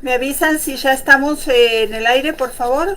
¿Me avisan si ya estamos en el aire, por favor?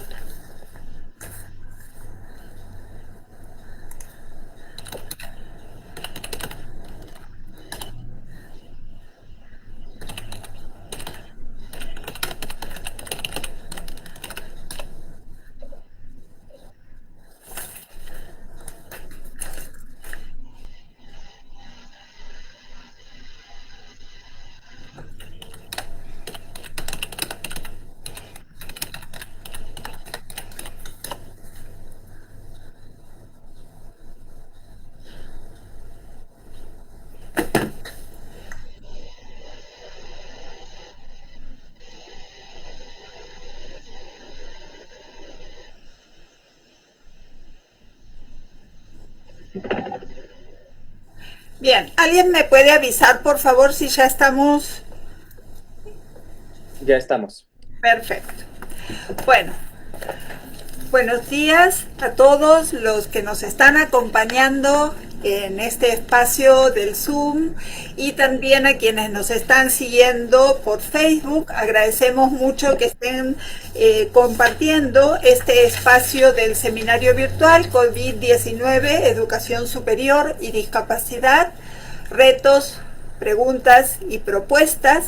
Bien, ¿alguien me puede avisar, por favor, si ya estamos? Ya estamos. Perfecto. Bueno, buenos días a todos los que nos están acompañando en este espacio del Zoom y también a quienes nos están siguiendo por Facebook. Agradecemos mucho que estén compartiendo este espacio del seminario virtual COVID-19, Educación Superior y Discapacidad, retos, preguntas y propuestas,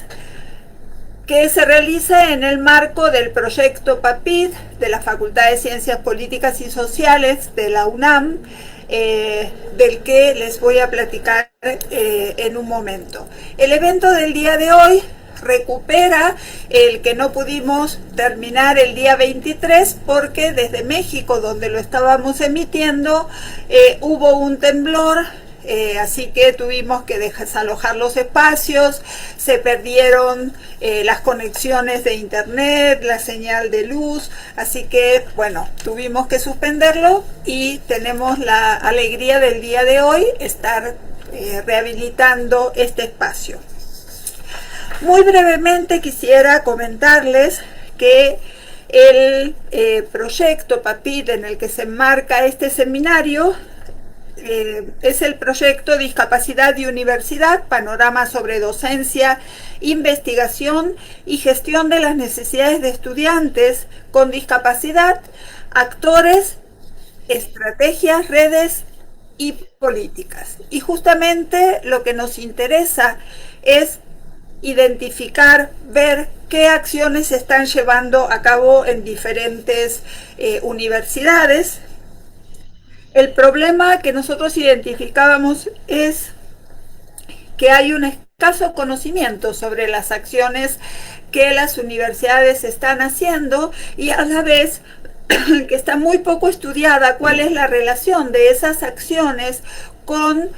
que se realiza en el marco del proyecto PAPID de la Facultad de Ciencias Políticas y Sociales de la UNAM, del que les voy a platicar en un momento. El evento del día de hoy recupera el que no pudimos terminar el día 23 porque desde México, donde lo estábamos emitiendo, hubo un temblor. Así que tuvimos que desalojar los espacios, se perdieron las conexiones de internet, la señal de luz, así que bueno, tuvimos que suspenderlo y tenemos la alegría del día de hoy estar rehabilitando este espacio. Muy brevemente quisiera comentarles que el proyecto PAPID en el que se enmarca este seminario es el proyecto Discapacidad y Universidad, panorama sobre docencia, investigación y gestión de las necesidades de estudiantes con discapacidad, actores, estrategias, redes y políticas. Y justamente lo que nos interesa es identificar, ver qué acciones se están llevando a cabo en diferentes universidades. El problema que nosotros identificábamos es que hay un escaso conocimiento sobre las acciones que las universidades están haciendo y a la vez que está muy poco estudiada cuál es la relación de esas acciones con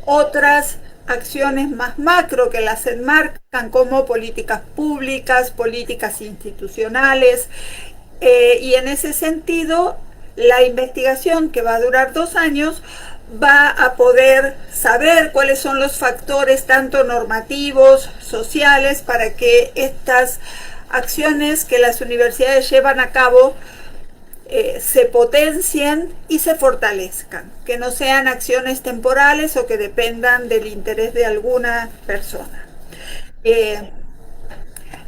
otras acciones más macro que las enmarcan como políticas públicas, políticas institucionales, y en ese sentido la investigación, que va a durar 2 años, va a poder saber cuáles son los factores tanto normativos, sociales, para que estas acciones que las universidades llevan a cabo se potencien y se fortalezcan, que no sean acciones temporales o que dependan del interés de alguna persona.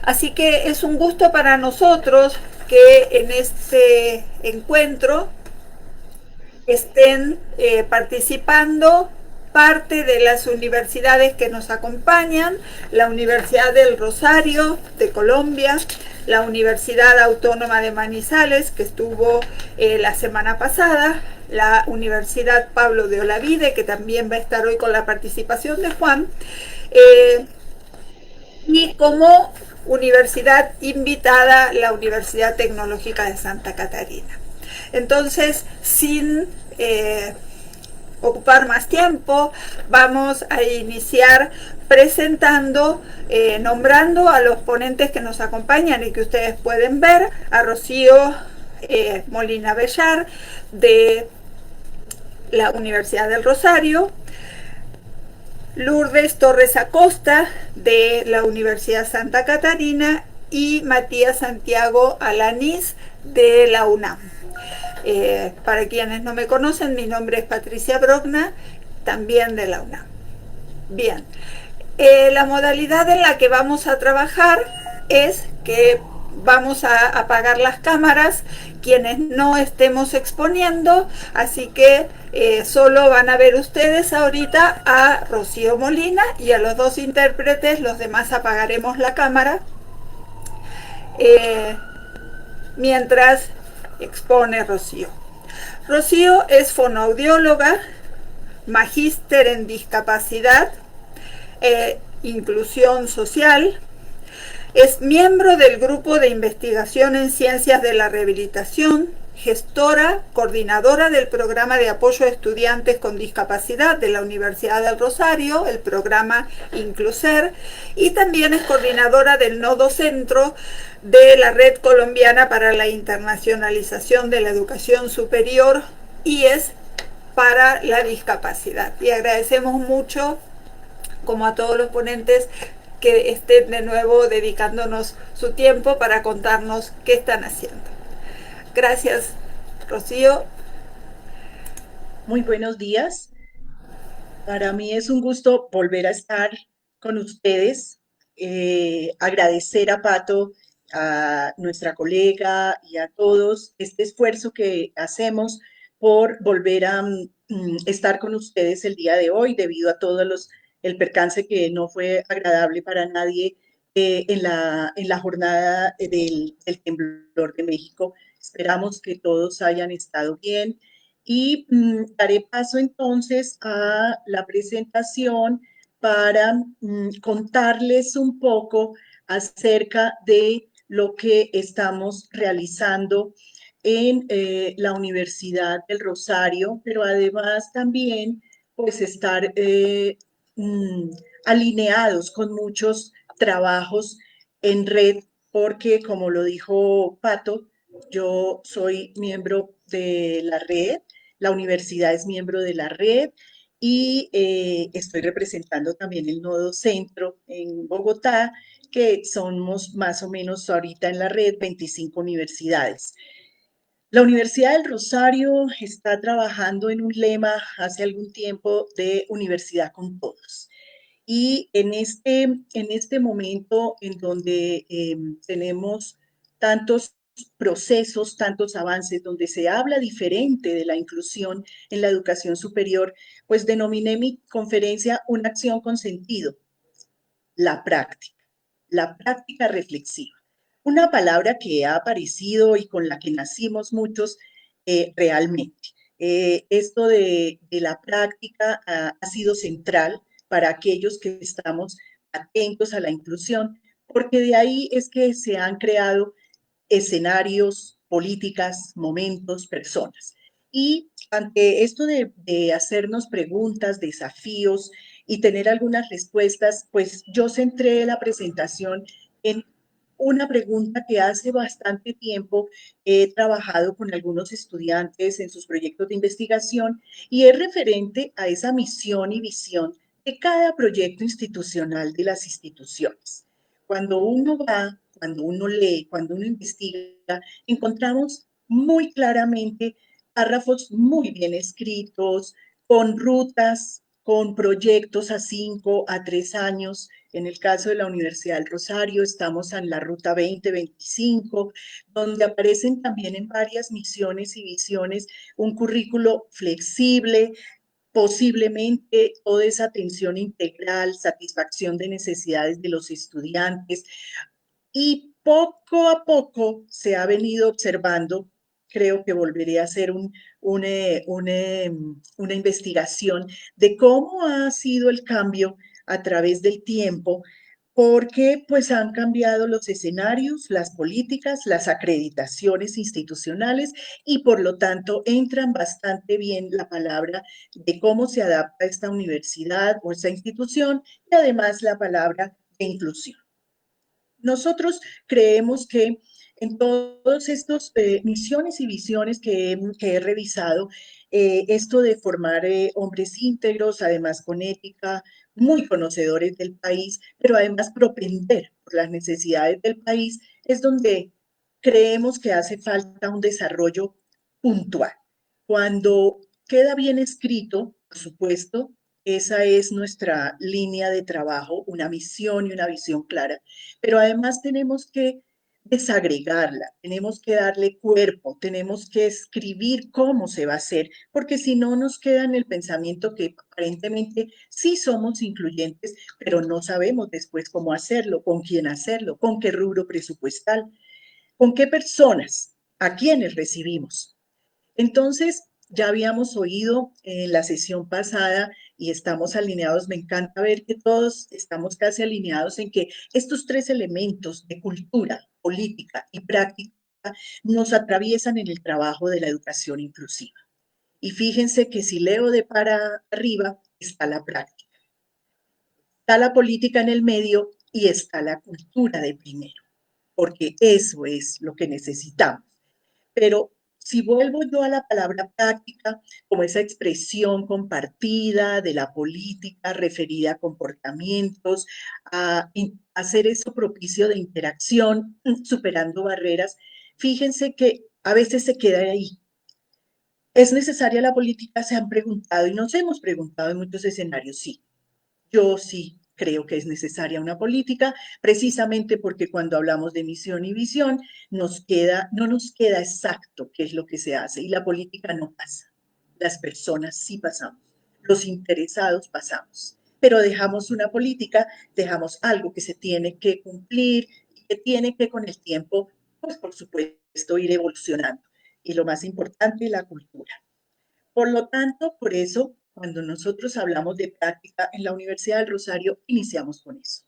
Así que es un gusto para nosotros que en este encuentro estén participando parte de las universidades que nos acompañan: la Universidad del Rosario de Colombia, la Universidad Autónoma de Manizales, que estuvo la semana pasada, la Universidad Pablo de Olavide, que también va a estar hoy con la participación de Juan, y como universidad invitada, la Universidad Tecnológica de Santa Catarina. Entonces, sin ocupar más tiempo, vamos a iniciar presentando, nombrando a los ponentes que nos acompañan y que ustedes pueden ver: a Rocío Molina Bellar de la Universidad del Rosario, Lourdes Torres Acosta de la Universidad Santa Catarina y Matías Santiago Alanís de la UNAM. Para quienes no me conocen, mi nombre es Patricia Brogna, también de la UNAM. Bien, la modalidad en la que vamos a trabajar es que vamos a apagar las cámaras quienes no estemos exponiendo, así que solo van a ver ustedes ahorita a Rocío Molina y a los dos intérpretes, los demás apagaremos la cámara mientras expone Rocío. Rocío es fonoaudióloga, magíster en discapacidad, inclusión social. Es miembro del Grupo de Investigación en Ciencias de la Rehabilitación, gestora, coordinadora del Programa de Apoyo a Estudiantes con Discapacidad de la Universidad del Rosario, el programa Incluser, y también es coordinadora del Nodo Centro de la Red Colombiana para la Internacionalización de la Educación Superior, IES, para la discapacidad. Y agradecemos mucho, como a todos los ponentes, que estén de nuevo dedicándonos su tiempo para contarnos qué están haciendo. Gracias, Rocío. Muy buenos días. Para mí es un gusto volver a estar con ustedes. Agradecer a Pato, a nuestra colega y a todos este esfuerzo que hacemos por volver a estar con ustedes el día de hoy, debido a el percance que no fue agradable para nadie en la jornada del temblor de México. Esperamos que todos hayan estado bien y daré paso entonces a la presentación para contarles un poco acerca de lo que estamos realizando en la Universidad del Rosario, pero además también pues estar mm, alineados con muchos trabajos en red, porque como lo dijo Pato, yo soy miembro de la red, la universidad es miembro de la red y estoy representando también el Nodo Centro en Bogotá, que somos más o menos ahorita en la red 25 universidades. La Universidad del Rosario está trabajando en un lema hace algún tiempo de universidad con todos. Y en este momento en donde tenemos tantos procesos, tantos avances, donde se habla diferente de la inclusión en la educación superior, pues denominé mi conferencia Una acción con sentido, la práctica reflexiva. Una palabra que ha aparecido y con la que nacimos muchos realmente. Esto de la práctica ha sido central para aquellos que estamos atentos a la inclusión, porque de ahí es que se han creado escenarios, políticas, momentos, personas. Y ante esto de hacernos preguntas, desafíos y tener algunas respuestas, pues yo centré la presentación en una pregunta que hace bastante tiempo he trabajado con algunos estudiantes en sus proyectos de investigación y es referente a esa misión y visión de cada proyecto institucional de las instituciones. Cuando uno lee, cuando uno investiga, encontramos muy claramente párrafos muy bien escritos, con rutas, con proyectos a 5 a 3 años. En el caso de la Universidad del Rosario, estamos en la Ruta 2025, donde aparecen también en varias misiones y visiones un currículo flexible, posiblemente toda esa atención integral, satisfacción de necesidades de los estudiantes, y poco a poco se ha venido observando, creo que volveré a hacer una investigación de cómo ha sido el cambio a través del tiempo, porque pues han cambiado los escenarios, las políticas, las acreditaciones institucionales y por lo tanto entran bastante bien la palabra de cómo se adapta esta universidad o esta institución y además la palabra de inclusión. Nosotros creemos que en todos estos misiones y visiones que he revisado, esto de formar hombres íntegros, además con ética, muy conocedores del país, pero además propender por las necesidades del país, es donde creemos que hace falta un desarrollo puntual. Cuando queda bien escrito, por supuesto, esa es nuestra línea de trabajo, una misión y una visión clara, pero además tenemos que desagregarla, tenemos que darle cuerpo, tenemos que escribir cómo se va a hacer, porque si no nos queda en el pensamiento que aparentemente sí somos incluyentes, pero no sabemos después cómo hacerlo, con qué rubro presupuestal, con qué personas, a quiénes recibimos. Entonces, ya habíamos oído en la sesión pasada y estamos alineados. Me encanta ver que todos estamos casi alineados en que estos tres elementos de cultura, política y práctica nos atraviesan en el trabajo de la educación inclusiva. Y fíjense que si leo de para arriba está la práctica, está la política en el medio y está la cultura de primero, porque eso es lo que necesitamos. Pero si vuelvo yo a la palabra práctica, como esa expresión compartida de la política referida a comportamientos, a hacer eso propicio de interacción, superando barreras, fíjense que a veces se queda ahí. ¿Es necesaria la política? Se han preguntado y nos hemos preguntado en muchos escenarios, sí. Yo sí creo que es necesaria una política, precisamente porque cuando hablamos de misión y visión, no nos queda exacto qué es lo que se hace y la política no pasa. Las personas sí pasamos, los interesados pasamos, pero dejamos una política, dejamos algo que se tiene que cumplir y que tiene que con el tiempo, pues por supuesto, ir evolucionando. Y lo más importante, la cultura. Por lo tanto, por eso, cuando nosotros hablamos de práctica en la Universidad del Rosario, iniciamos con eso.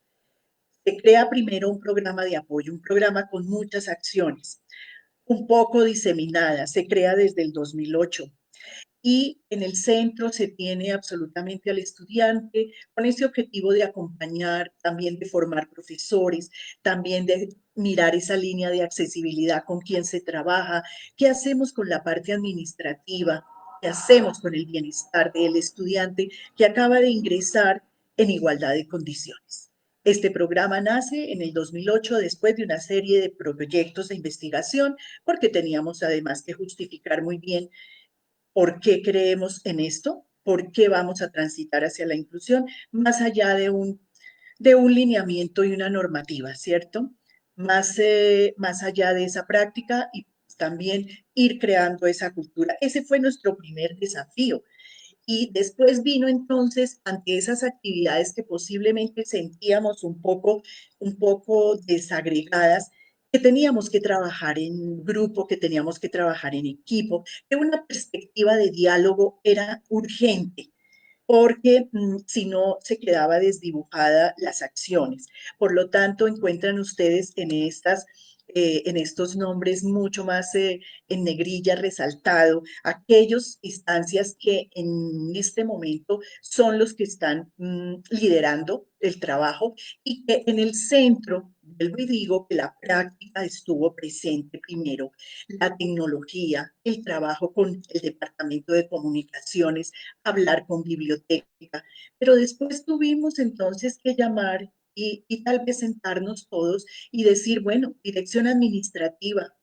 Se crea primero un programa de apoyo, un programa con muchas acciones, un poco diseminadas, se crea desde el 2008 y en el centro se tiene absolutamente al estudiante con ese objetivo de acompañar, también de formar profesores, también de mirar esa línea de accesibilidad con quien se trabaja, qué hacemos con la parte administrativa, qué hacemos con el bienestar del estudiante que acaba de ingresar en igualdad de condiciones. Este programa nace en el 2008 después de una serie de proyectos de investigación porque teníamos además que justificar muy bien por qué creemos en esto, por qué vamos a transitar hacia la inclusión, más allá de un lineamiento y una normativa, ¿cierto? Más allá de esa práctica y también ir creando esa cultura. Ese fue nuestro primer desafío. Y después vino entonces, ante esas actividades que posiblemente sentíamos un poco desagregadas, que teníamos que trabajar en grupo, que teníamos que trabajar en equipo, que una perspectiva de diálogo era urgente, porque si no se quedaba desdibujada las acciones. Por lo tanto, encuentran ustedes en estos nombres mucho más en negrilla resaltado, aquellas instancias que en este momento son los que están liderando el trabajo y que en el centro, vuelvo y digo que la práctica estuvo presente primero, la tecnología, el trabajo con el Departamento de Comunicaciones, hablar con biblioteca, pero después tuvimos entonces que llamar y tal vez sentarnos todos y decir, bueno, dirección administrativa,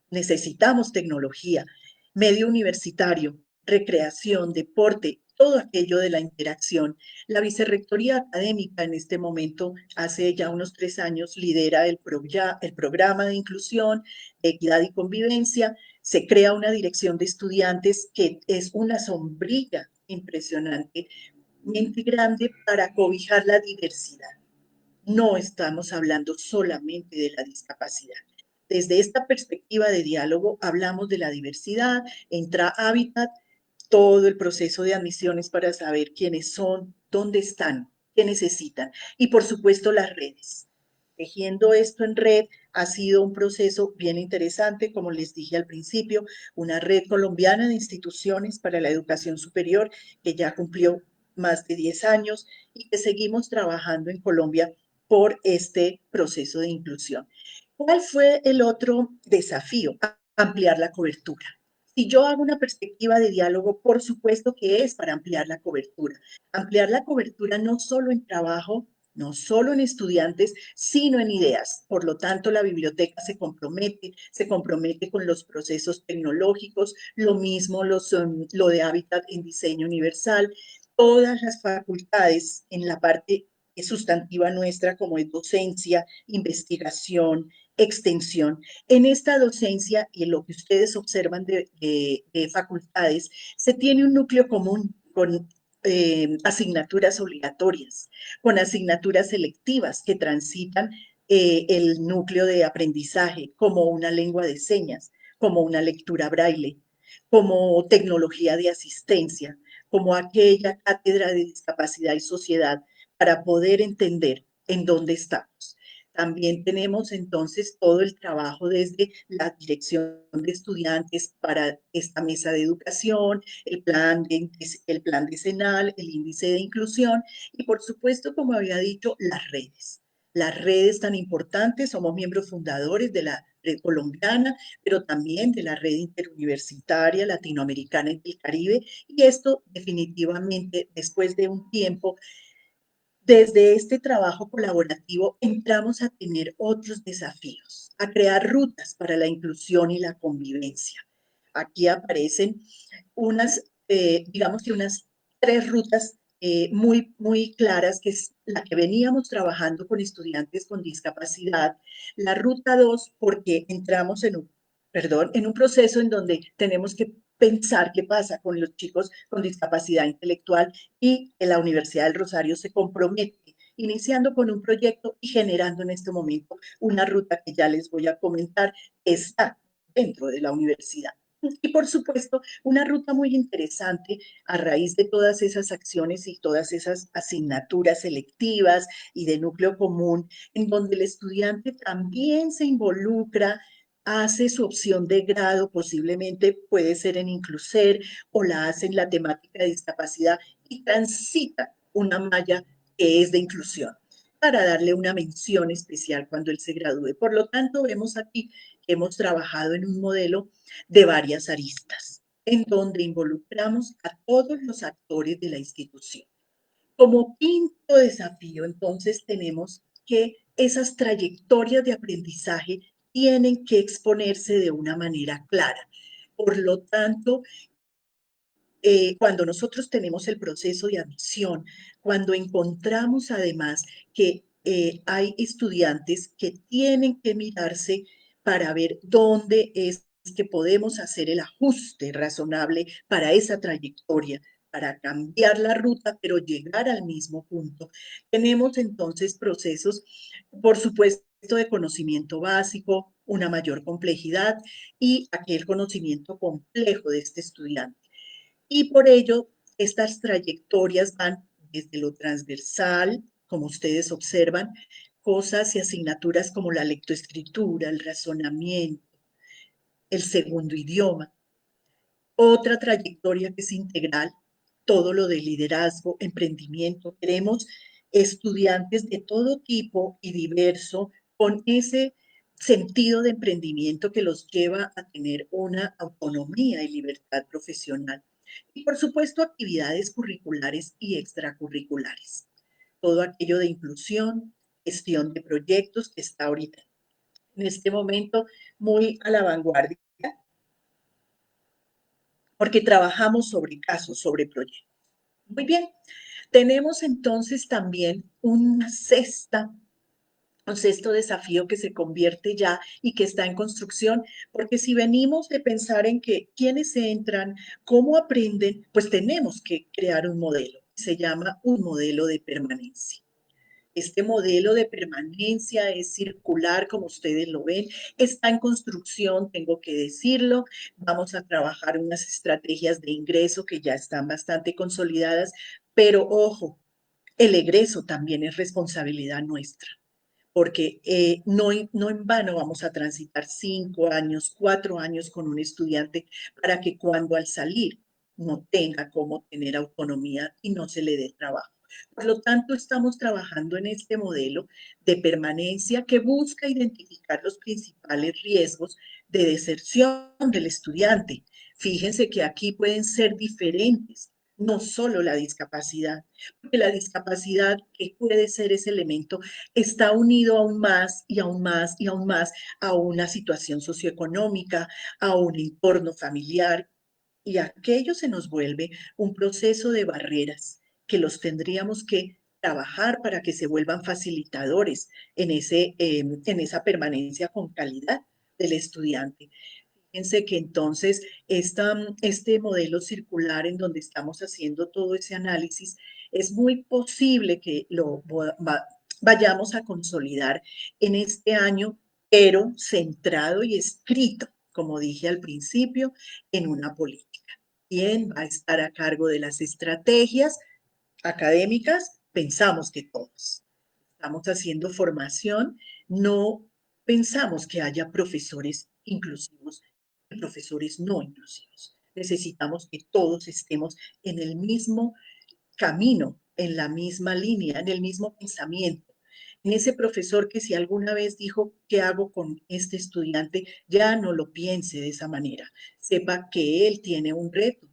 necesitamos tecnología, medio universitario, recreación, deporte, todo aquello de la interacción. La vicerrectoría académica en este momento, hace ya unos 3 años, lidera el programa de inclusión, equidad y convivencia. Se crea una dirección de estudiantes que es una sombrilla impresionante, grande para cobijar la diversidad. No estamos hablando solamente de la discapacidad. Desde esta perspectiva de diálogo hablamos de la diversidad, entra Hábitat, todo el proceso de admisiones para saber quiénes son, dónde están, qué necesitan y por supuesto las redes. Tejiendo esto en red ha sido un proceso bien interesante, como les dije al principio, una red colombiana de instituciones para la educación superior que ya cumplió más de 10 años y que seguimos trabajando en Colombia por este proceso de inclusión. ¿Cuál fue el otro desafío? Ampliar la cobertura. Si yo hago una perspectiva de diálogo, por supuesto que es para ampliar la cobertura. Ampliar la cobertura no solo en trabajo, no solo en estudiantes, sino en ideas. Por lo tanto, la biblioteca se compromete con los procesos tecnológicos, lo mismo lo de Hábitat en diseño universal, todas las facultades en la parte sustantiva nuestra, como es docencia, investigación, extensión. En esta docencia y en lo que ustedes observan de facultades, se tiene un núcleo común con asignaturas obligatorias, con asignaturas selectivas que transitan el núcleo de aprendizaje, como una lengua de señas, como una lectura braille, como tecnología de asistencia, como aquella cátedra de discapacidad y sociedad para poder entender en dónde estamos. También tenemos entonces todo el trabajo desde la dirección de estudiantes para esta mesa de educación, el plan decenal, el índice de inclusión y por supuesto, como había dicho, las redes. Las redes tan importantes, somos miembros fundadores de la red colombiana, pero también de la red interuniversitaria latinoamericana y del Caribe, y esto definitivamente después de un tiempo desde este trabajo colaborativo entramos a tener otros desafíos, a crear rutas para la inclusión y la convivencia. Aquí aparecen digamos que unas tres rutas muy claras, que es la que veníamos trabajando con estudiantes con discapacidad. La ruta 2 porque entramos en un proceso en donde tenemos que pensar qué pasa con los chicos con discapacidad intelectual y en la Universidad del Rosario se compromete iniciando con un proyecto y generando en este momento una ruta que ya les voy a comentar, está dentro de la universidad. Y por supuesto, una ruta muy interesante a raíz de todas esas acciones y todas esas asignaturas selectivas y de núcleo común, en donde el estudiante también se involucra, hace su opción de grado, posiblemente puede ser en Incluser o la hace en la temática de discapacidad y transita una malla que es de inclusión para darle una mención especial cuando él se gradúe. Por lo tanto, vemos aquí que hemos trabajado en un modelo de varias aristas, en donde involucramos a todos los actores de la institución. Como quinto desafío, entonces, tenemos que esas trayectorias de aprendizaje tienen que exponerse de una manera clara. Por lo tanto, cuando nosotros tenemos el proceso de admisión, cuando encontramos además que hay estudiantes que tienen que mirarse para ver dónde es que podemos hacer el ajuste razonable para esa trayectoria, para cambiar la ruta, pero llegar al mismo punto. Tenemos entonces procesos, por supuesto, de conocimiento básico, una mayor complejidad y aquel conocimiento complejo de este estudiante. Y por ello, estas trayectorias van desde lo transversal, como ustedes observan, cosas y asignaturas como la lectoescritura, el razonamiento, el segundo idioma. Otra trayectoria que es integral, todo lo de liderazgo, emprendimiento. Queremos estudiantes de todo tipo y diverso con ese sentido de emprendimiento que los lleva a tener una autonomía y libertad profesional. Y por supuesto, actividades curriculares y extracurriculares. Todo aquello de inclusión, gestión de proyectos que está ahorita en este momento muy a la vanguardia porque trabajamos sobre casos, sobre proyectos. Muy bien, tenemos entonces también un sexto desafío que se convierte ya y que está en construcción, porque si venimos de pensar en que quiénes entran, cómo aprenden, pues tenemos que crear un modelo. Se llama un modelo de permanencia. Este modelo de permanencia es circular, como ustedes lo ven, está en construcción, tengo que decirlo. Vamos a trabajar unas estrategias de ingreso que ya están bastante consolidadas, pero ojo, el egreso también es responsabilidad nuestra porque no en vano vamos a transitar 5 años, 4 años con un estudiante para que cuando al salir no tenga cómo tener autonomía y no se le dé trabajo. Por lo tanto, estamos trabajando en este modelo de permanencia que busca identificar los principales riesgos de deserción del estudiante. Fíjense que aquí pueden ser diferentes, no solo la discapacidad, porque la discapacidad, que puede ser ese elemento, está unido aún más y aún más y aún más a una situación socioeconómica, a un entorno familiar, y aquello se nos vuelve un proceso de barreras que los tendríamos que trabajar para que se vuelvan facilitadores en esa permanencia con calidad del estudiante. Fíjense que entonces este modelo circular en donde estamos haciendo todo ese análisis, es muy posible que vayamos a consolidar en este año, pero centrado y escrito, como dije al principio, en una política. ¿Quién va a estar a cargo de las estrategias académicas? Pensamos que todos. Estamos haciendo formación, no pensamos que haya profesores inclusivos y profesores no inclusivos. Necesitamos que todos estemos en el mismo camino, en la misma línea, en el mismo pensamiento. En ese profesor que si alguna vez dijo, ¿qué hago con este estudiante? Ya no lo piense de esa manera. Sepa que él tiene un reto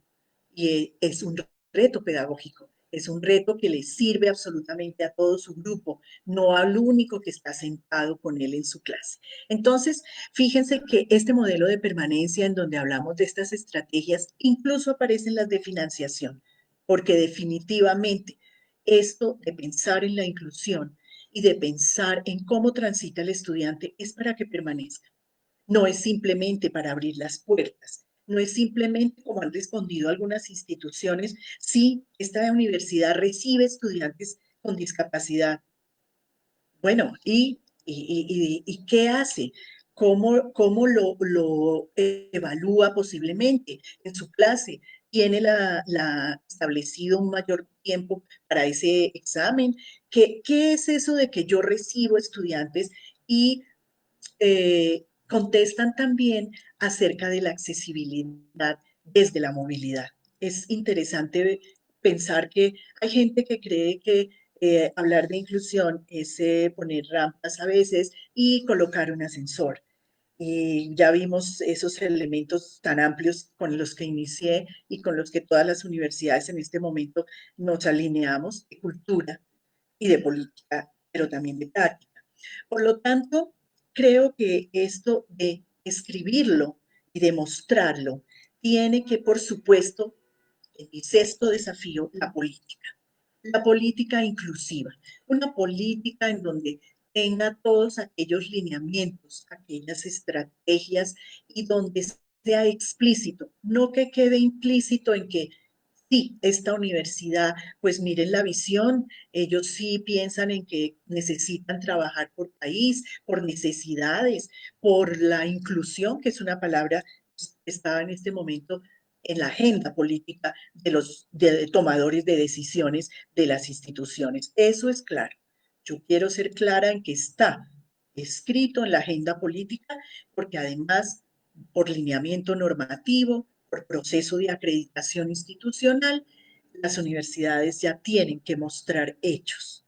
y es un reto pedagógico. Es un reto que le sirve absolutamente a todo su grupo, no al único que está sentado con él en su clase. Entonces, fíjense que este modelo de permanencia en donde hablamos de estas estrategias, incluso aparecen las de financiación, porque definitivamente esto de pensar en la inclusión y de pensar en cómo transita el estudiante es para que permanezca. No es simplemente para abrir las puertas, no es simplemente como han respondido algunas instituciones, sí, esta universidad recibe estudiantes con discapacidad. Bueno, ¿y qué hace? ¿Cómo lo evalúa posiblemente en su clase? ¿Tiene establecido un mayor tiempo para ese examen? ¿Qué es eso de que yo recibo estudiantes y contestan también acerca de la accesibilidad desde la movilidad? Es interesante pensar que hay gente que cree que hablar de inclusión es poner rampas a veces y colocar un ascensor. Y ya vimos esos elementos tan amplios con los que inicié y con los que todas las universidades en este momento nos alineamos, de cultura y de política, pero también de práctica. Por lo tanto, creo que esto de escribirlo y demostrarlo tiene que, por supuesto, en mi sexto desafío, la política inclusiva, una política en donde tenga todos aquellos lineamientos, aquellas estrategias y donde sea explícito, no que quede implícito en que sí, esta universidad, pues miren la visión, ellos sí piensan en que necesitan trabajar por país, por necesidades, por la inclusión, que es una palabra que está en este momento en la agenda política de los tomadores de decisiones de las instituciones. Eso es claro. Yo quiero ser clara en que está escrito en la agenda política, porque además, por lineamiento normativo, por proceso de acreditación institucional, las universidades ya tienen que mostrar hechos.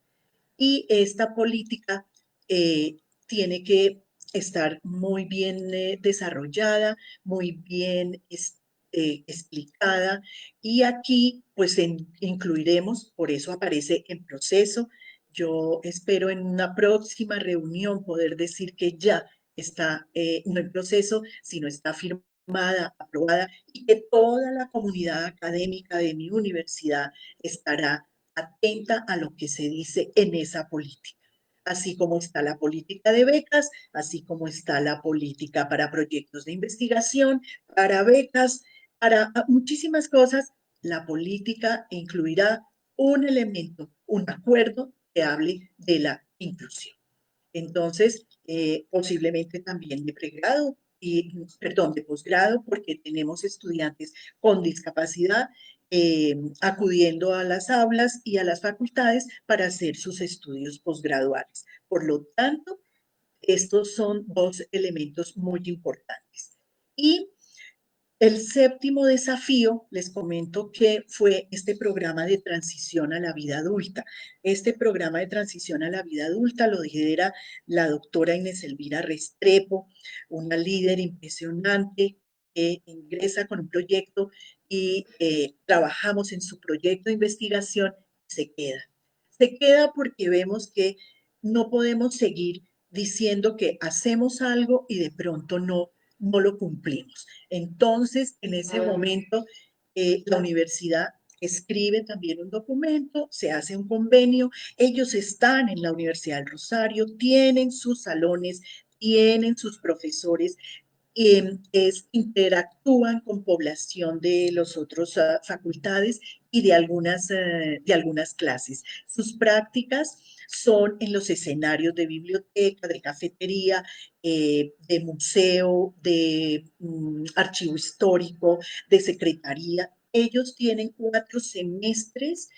Y esta política tiene que estar muy bien desarrollada, muy bien explicada. Y aquí, pues, incluiremos, por eso aparece en proceso. Yo espero en una próxima reunión poder decir que ya está, no en proceso, sino está firmada, aprobada, y que toda la comunidad académica de mi universidad estará atenta a lo que se dice en esa política, así como está la política de becas, así como está la política para proyectos de investigación, para becas, para muchísimas cosas. La política incluirá un elemento, un acuerdo que hable de la inclusión. Entonces, posiblemente también de pregrado y, perdón, de posgrado, porque tenemos estudiantes con discapacidad acudiendo a las aulas y a las facultades para hacer sus estudios posgraduales. Por lo tanto, estos son dos elementos muy importantes. Y el séptimo desafío, les comento que fue este programa de transición a la vida adulta. Este programa de transición a la vida adulta lo lidera la doctora Inés Elvira Restrepo, una líder impresionante que ingresa con un proyecto y trabajamos en su proyecto de investigación y se queda. Se queda porque vemos que no podemos seguir diciendo que hacemos algo y de pronto no lo cumplimos. Entonces, en ese momento, la universidad escribe también un documento, se hace un convenio, ellos están en la Universidad del Rosario, tienen sus salones, tienen sus profesores, interactúan con población de las otras facultades y de algunas clases. Sus prácticas son en los escenarios de biblioteca, de cafetería, de museo, de archivo histórico, de secretaría. Ellos tienen 4 semestres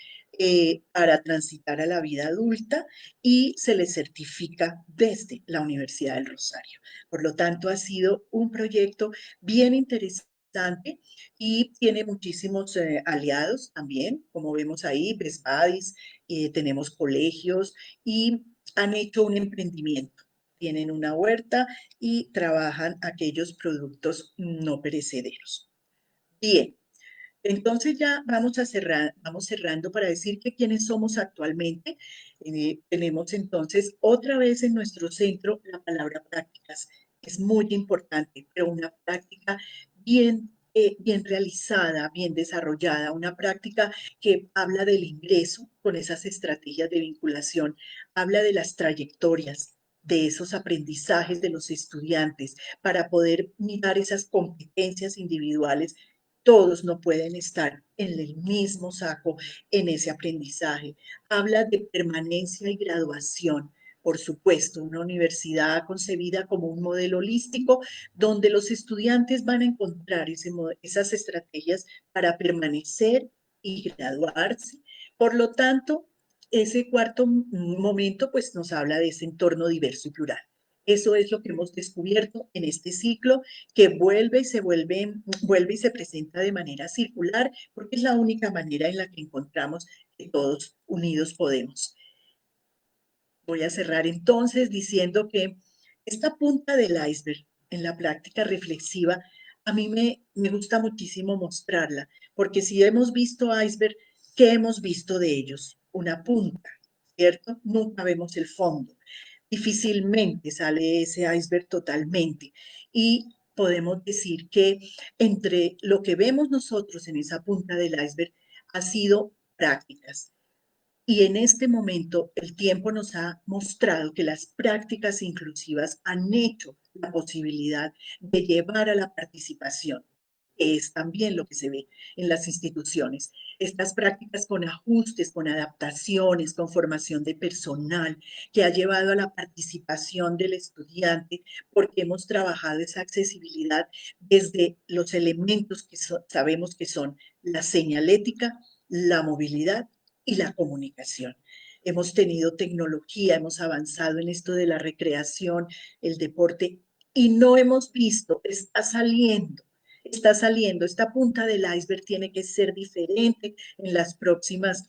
para transitar a la vida adulta y se les certifica desde la Universidad del Rosario. Por lo tanto, ha sido un proyecto bien interesante y tiene muchísimos aliados también, como vemos ahí, Best Buddies, tenemos colegios y han hecho un emprendimiento. Tienen una huerta y trabajan aquellos productos no perecederos. Bien, entonces ya vamos cerrando para decir que quiénes somos actualmente. Tenemos entonces otra vez en nuestro centro la palabra prácticas. Es muy importante, pero una práctica bien realizada, bien desarrollada, una práctica que habla del ingreso con esas estrategias de vinculación, habla de las trayectorias, de esos aprendizajes de los estudiantes para poder mirar esas competencias individuales. Todos no pueden estar en el mismo saco en ese aprendizaje. Habla de permanencia y graduación. Por supuesto, una universidad concebida como un modelo holístico donde los estudiantes van a encontrar esas estrategias para permanecer y graduarse. Por lo tanto, ese cuarto momento pues nos habla de ese entorno diverso y plural. Eso es lo que hemos descubierto en este ciclo que vuelve y se presenta de manera circular, porque es la única manera en la que encontramos que todos unidos podemos. Voy a cerrar entonces diciendo que esta punta del iceberg en la práctica reflexiva, a mí me gusta muchísimo mostrarla, porque si hemos visto iceberg, ¿qué hemos visto de ellos? Una punta, ¿cierto? Nunca vemos el fondo. Difícilmente sale ese iceberg totalmente. Y podemos decir que entre lo que vemos nosotros en esa punta del iceberg ha sido prácticas. Y en este momento el tiempo nos ha mostrado que las prácticas inclusivas han hecho la posibilidad de llevar a la participación, que es también lo que se ve en las instituciones. Estas prácticas con ajustes, con adaptaciones, con formación de personal, que ha llevado a la participación del estudiante, porque hemos trabajado esa accesibilidad desde los elementos que sabemos que son la señalética, la movilidad y la comunicación. Hemos tenido tecnología, hemos avanzado en esto de la recreación, el deporte, y no hemos visto, está saliendo, esta punta del iceberg tiene que ser diferente en las próximas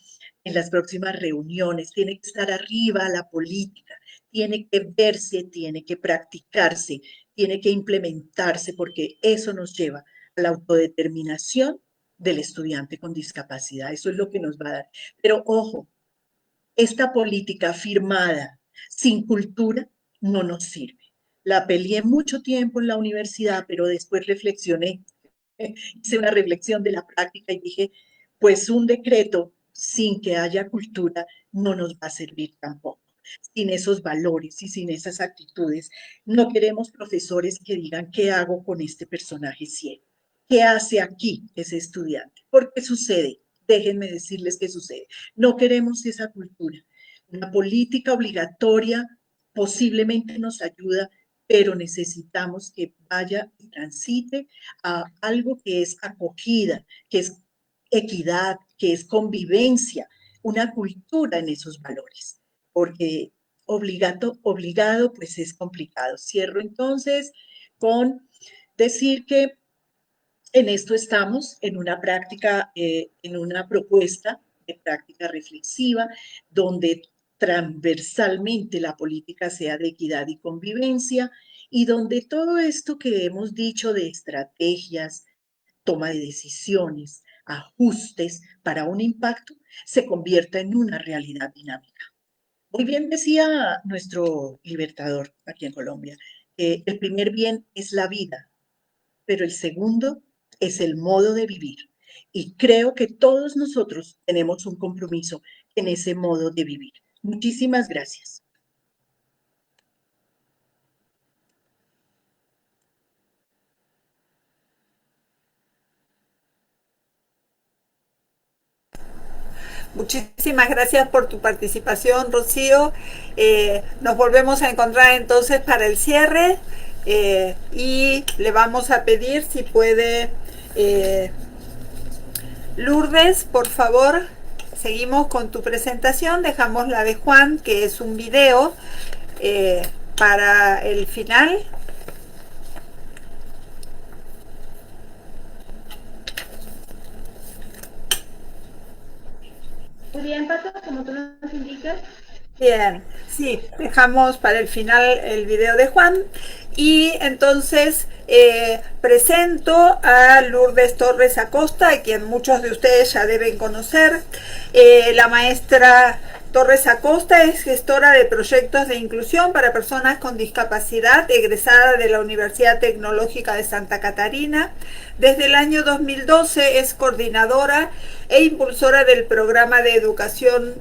reuniones, tiene que estar arriba la política, tiene que verse, tiene que practicarse, tiene que implementarse, porque eso nos lleva a la autodeterminación del estudiante con discapacidad. Eso es lo que nos va a dar. Pero ojo, esta política firmada sin cultura no nos sirve. La peleé mucho tiempo en la universidad, pero después reflexioné, hice una reflexión de la práctica y dije, pues un decreto sin que haya cultura no nos va a servir tampoco. Sin esos valores y sin esas actitudes, no queremos profesores que digan qué hago con este personaje ciego. ¿Qué hace aquí ese estudiante? ¿Por qué sucede? Déjenme decirles qué sucede. No queremos esa cultura. Una política obligatoria posiblemente nos ayuda, pero necesitamos que vaya y transite a algo que es acogida, que es equidad, que es convivencia, una cultura en esos valores, porque obligado, pues es complicado. Cierro entonces con decir que en esto estamos, en una práctica, en una propuesta de práctica reflexiva, donde transversalmente la política sea de equidad y convivencia, y donde todo esto que hemos dicho de estrategias, toma de decisiones, ajustes para un impacto, se convierta en una realidad dinámica. Muy bien decía nuestro libertador aquí en Colombia, que el primer bien es la vida, pero el segundo es el modo de vivir. y creo que todos nosotros tenemos un compromiso en ese modo de vivir. Muchísimas gracias. Muchísimas gracias por tu participación, Rocío. Nos volvemos a encontrar entonces para el cierre y le vamos a pedir si puede Lourdes, por favor, seguimos con tu presentación. Dejamos la de Juan, que es un video para el final. Muy bien, Pato, como tú nos indicas. Bien, sí, dejamos para el final el video de Juan y entonces presento a Lourdes Torres Acosta, a quien muchos de ustedes ya deben conocer. La maestra Torres Acosta es gestora de proyectos de inclusión para personas con discapacidad, egresada de la Universidad Tecnológica de Santa Catarina. Desde el año 2012 es coordinadora e impulsora del programa de educación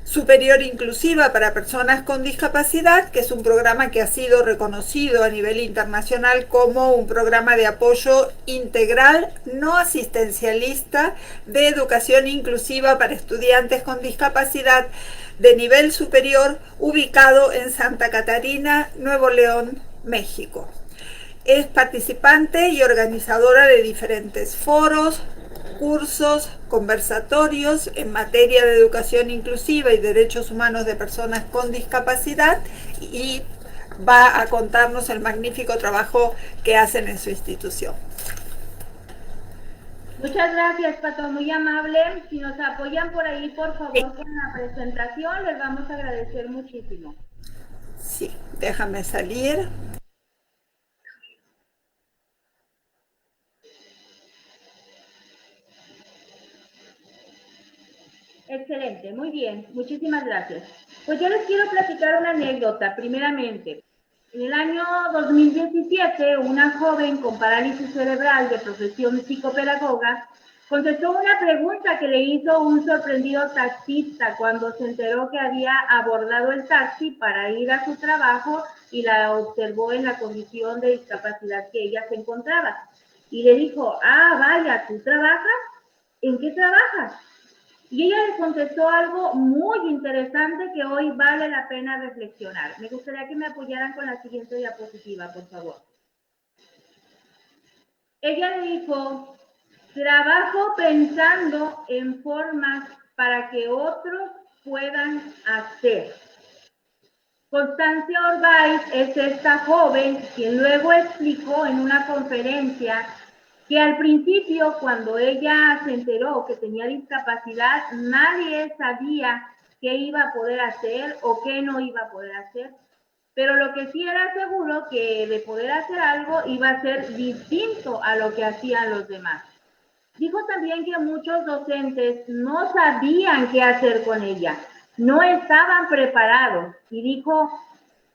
superior inclusiva para personas con discapacidad, que es un programa que ha sido reconocido a nivel internacional como un programa de apoyo integral no asistencialista de educación inclusiva para estudiantes con discapacidad de nivel superior, ubicado en Santa Catarina, Nuevo León, México. Es participante y organizadora de diferentes foros, cursos, conversatorios en materia de educación inclusiva y derechos humanos de personas con discapacidad y va a contarnos el magnífico trabajo que hacen en su institución. Muchas gracias, Pato, muy amable. Si nos apoyan por ahí, por favor, con la presentación, les vamos a agradecer muchísimo. Sí, déjame salir. Excelente, muy bien, muchísimas gracias. Pues yo les quiero platicar una anécdota, primeramente. En el año 2017, una joven con parálisis cerebral de profesión psicopedagoga contestó una pregunta que le hizo un sorprendido taxista cuando se enteró que había abordado el taxi para ir a su trabajo y la observó en la condición de discapacidad que ella se encontraba. Y le dijo, ah, vaya, ¿tú trabajas? ¿En qué trabajas? Y ella le contestó algo muy interesante que hoy vale la pena reflexionar. Me gustaría que me apoyaran con la siguiente diapositiva, por favor. Ella le dijo, trabajo pensando en formas para que otros puedan hacer. Constancia Orbaiz es esta joven quien luego explicó en una conferencia que al principio, cuando ella se enteró que tenía discapacidad, nadie sabía qué iba a poder hacer o qué no iba a poder hacer. Pero lo que sí era seguro que de poder hacer algo iba a ser distinto a lo que hacían los demás. Dijo también que muchos docentes no sabían qué hacer con ella, no estaban preparados y dijo,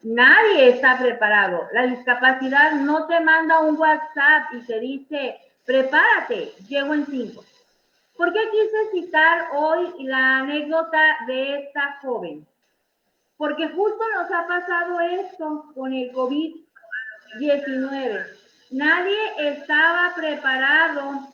nadie está preparado. La discapacidad no te manda un WhatsApp y te dice, prepárate, llego en 5. ¿Por qué quise citar hoy la anécdota de esta joven? Porque justo nos ha pasado esto con el COVID-19. Nadie estaba preparado,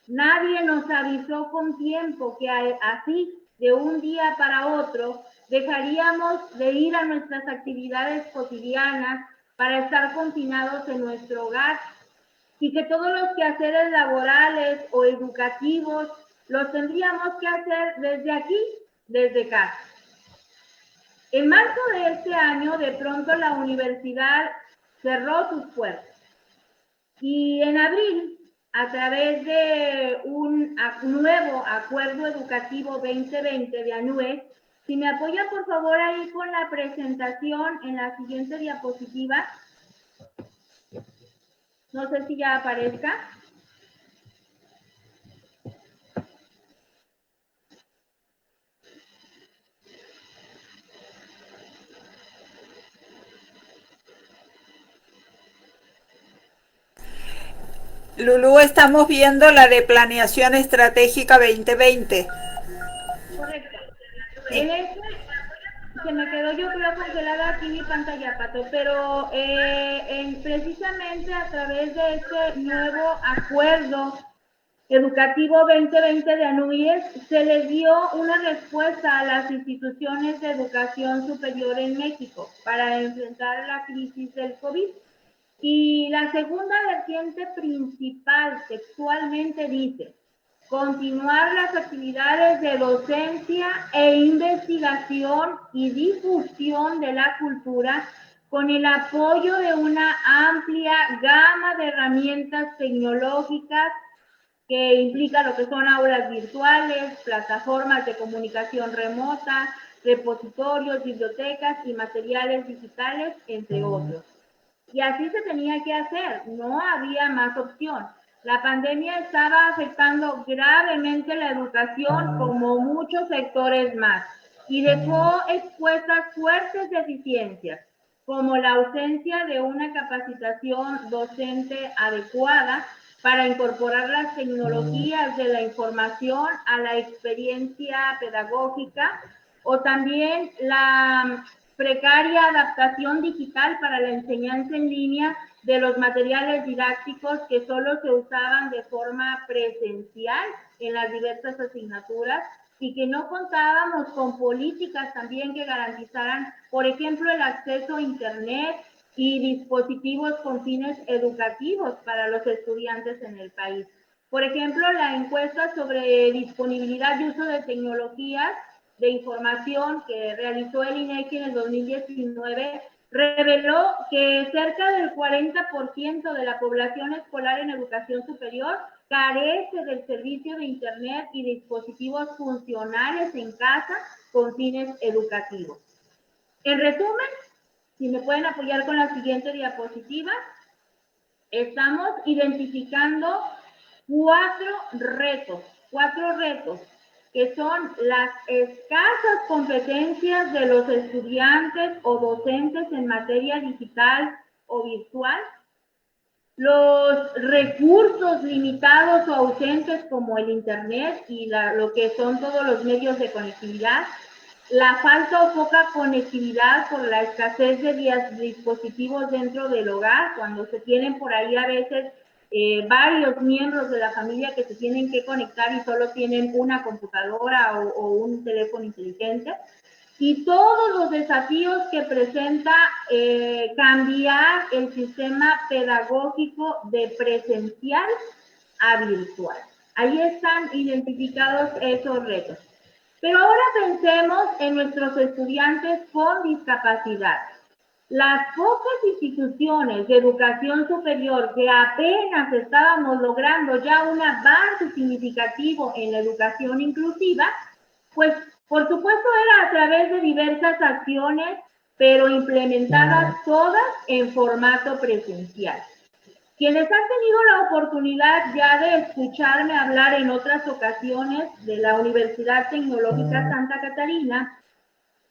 nadie nos avisó con tiempo que así, de un día para otro, dejaríamos de ir a nuestras actividades cotidianas para estar confinados en nuestro hogar y que todos los quehaceres laborales o educativos los tendríamos que hacer desde aquí, desde casa. En marzo de este año, de pronto la universidad cerró sus puertas y en abril, a través de un nuevo Acuerdo Educativo 2020 de ANUE, si me apoyan por favor ahí con la presentación en la siguiente diapositiva. No sé si ya aparezca. Lulú, estamos viendo la de Planeación Estratégica 2020. Correcto. Sí. En ese se me quedó yo creo congelada aquí mi pantalla, Pato, pero precisamente a través de este nuevo acuerdo educativo 2020 de ANUYES se le dio una respuesta a las instituciones de educación superior en México para enfrentar la crisis del COVID. Y la segunda vertiente principal textualmente dice: continuar las actividades de docencia e investigación y difusión de la cultura con el apoyo de una amplia gama de herramientas tecnológicas que implica lo que son aulas virtuales, plataformas de comunicación remota, repositorios, bibliotecas y materiales digitales, entre otros. Y así se tenía que hacer, no había más opción. La pandemia estaba afectando gravemente la educación como muchos sectores más y dejó expuestas fuertes deficiencias, como la ausencia de una capacitación docente adecuada para incorporar las tecnologías de la información a la experiencia pedagógica, o también la precaria adaptación digital para la enseñanza en línea de los materiales didácticos que solo se usaban de forma presencial en las diversas asignaturas y que no contábamos con políticas también que garantizaran, por ejemplo, el acceso a Internet y dispositivos con fines educativos para los estudiantes en el país. Por ejemplo, la encuesta sobre disponibilidad y uso de tecnologías de información que realizó el INEGI en el 2019 reveló que cerca del 40% de la población escolar en educación superior carece del servicio de Internet y dispositivos funcionales en casa con fines educativos. En resumen, si me pueden apoyar con la siguiente diapositiva, estamos identificando cuatro retos que son las escasas competencias de los estudiantes o docentes en materia digital o virtual, los recursos limitados o ausentes como el Internet y lo que son todos los medios de conectividad, la falta o poca conectividad por la escasez de dispositivos dentro del hogar, cuando se tienen por ahí a veces varios miembros de la familia que se tienen que conectar y solo tienen una computadora o un teléfono inteligente, y todos los desafíos que presenta cambiar el sistema pedagógico de presencial a virtual. Ahí están identificados esos retos. Pero ahora pensemos en nuestros estudiantes con discapacidad. Las pocas instituciones de educación superior que apenas estábamos logrando ya un avance significativo en la educación inclusiva, pues por supuesto era a través de diversas acciones, pero implementadas todas en formato presencial. Quienes han tenido la oportunidad ya de escucharme hablar en otras ocasiones de la Universidad Tecnológica Santa Catarina,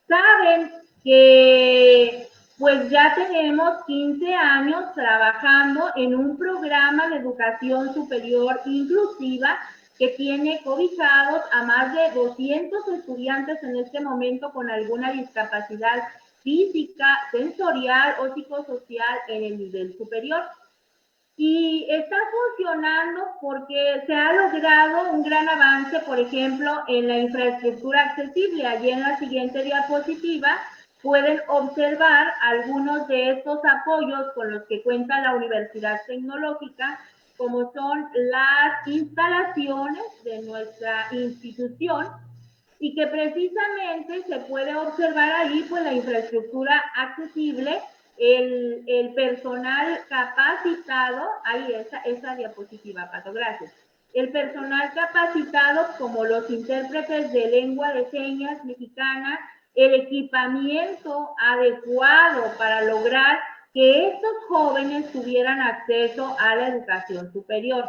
saben que pues ya tenemos 15 años trabajando en un programa de educación superior inclusiva que tiene cobijados a más de 200 estudiantes en este momento con alguna discapacidad física, sensorial o psicosocial en el nivel superior. Y está funcionando porque se ha logrado un gran avance, por ejemplo, en la infraestructura accesible. Allí en la siguiente diapositiva pueden observar algunos de estos apoyos con los que cuenta la Universidad Tecnológica, como son las instalaciones de nuestra institución, y que precisamente se puede observar ahí pues la infraestructura accesible, el personal capacitado, ahí esa diapositiva, Pato, gracias. El personal capacitado como los intérpretes de lengua de señas mexicana, el equipamiento adecuado para lograr que estos jóvenes tuvieran acceso a la educación superior.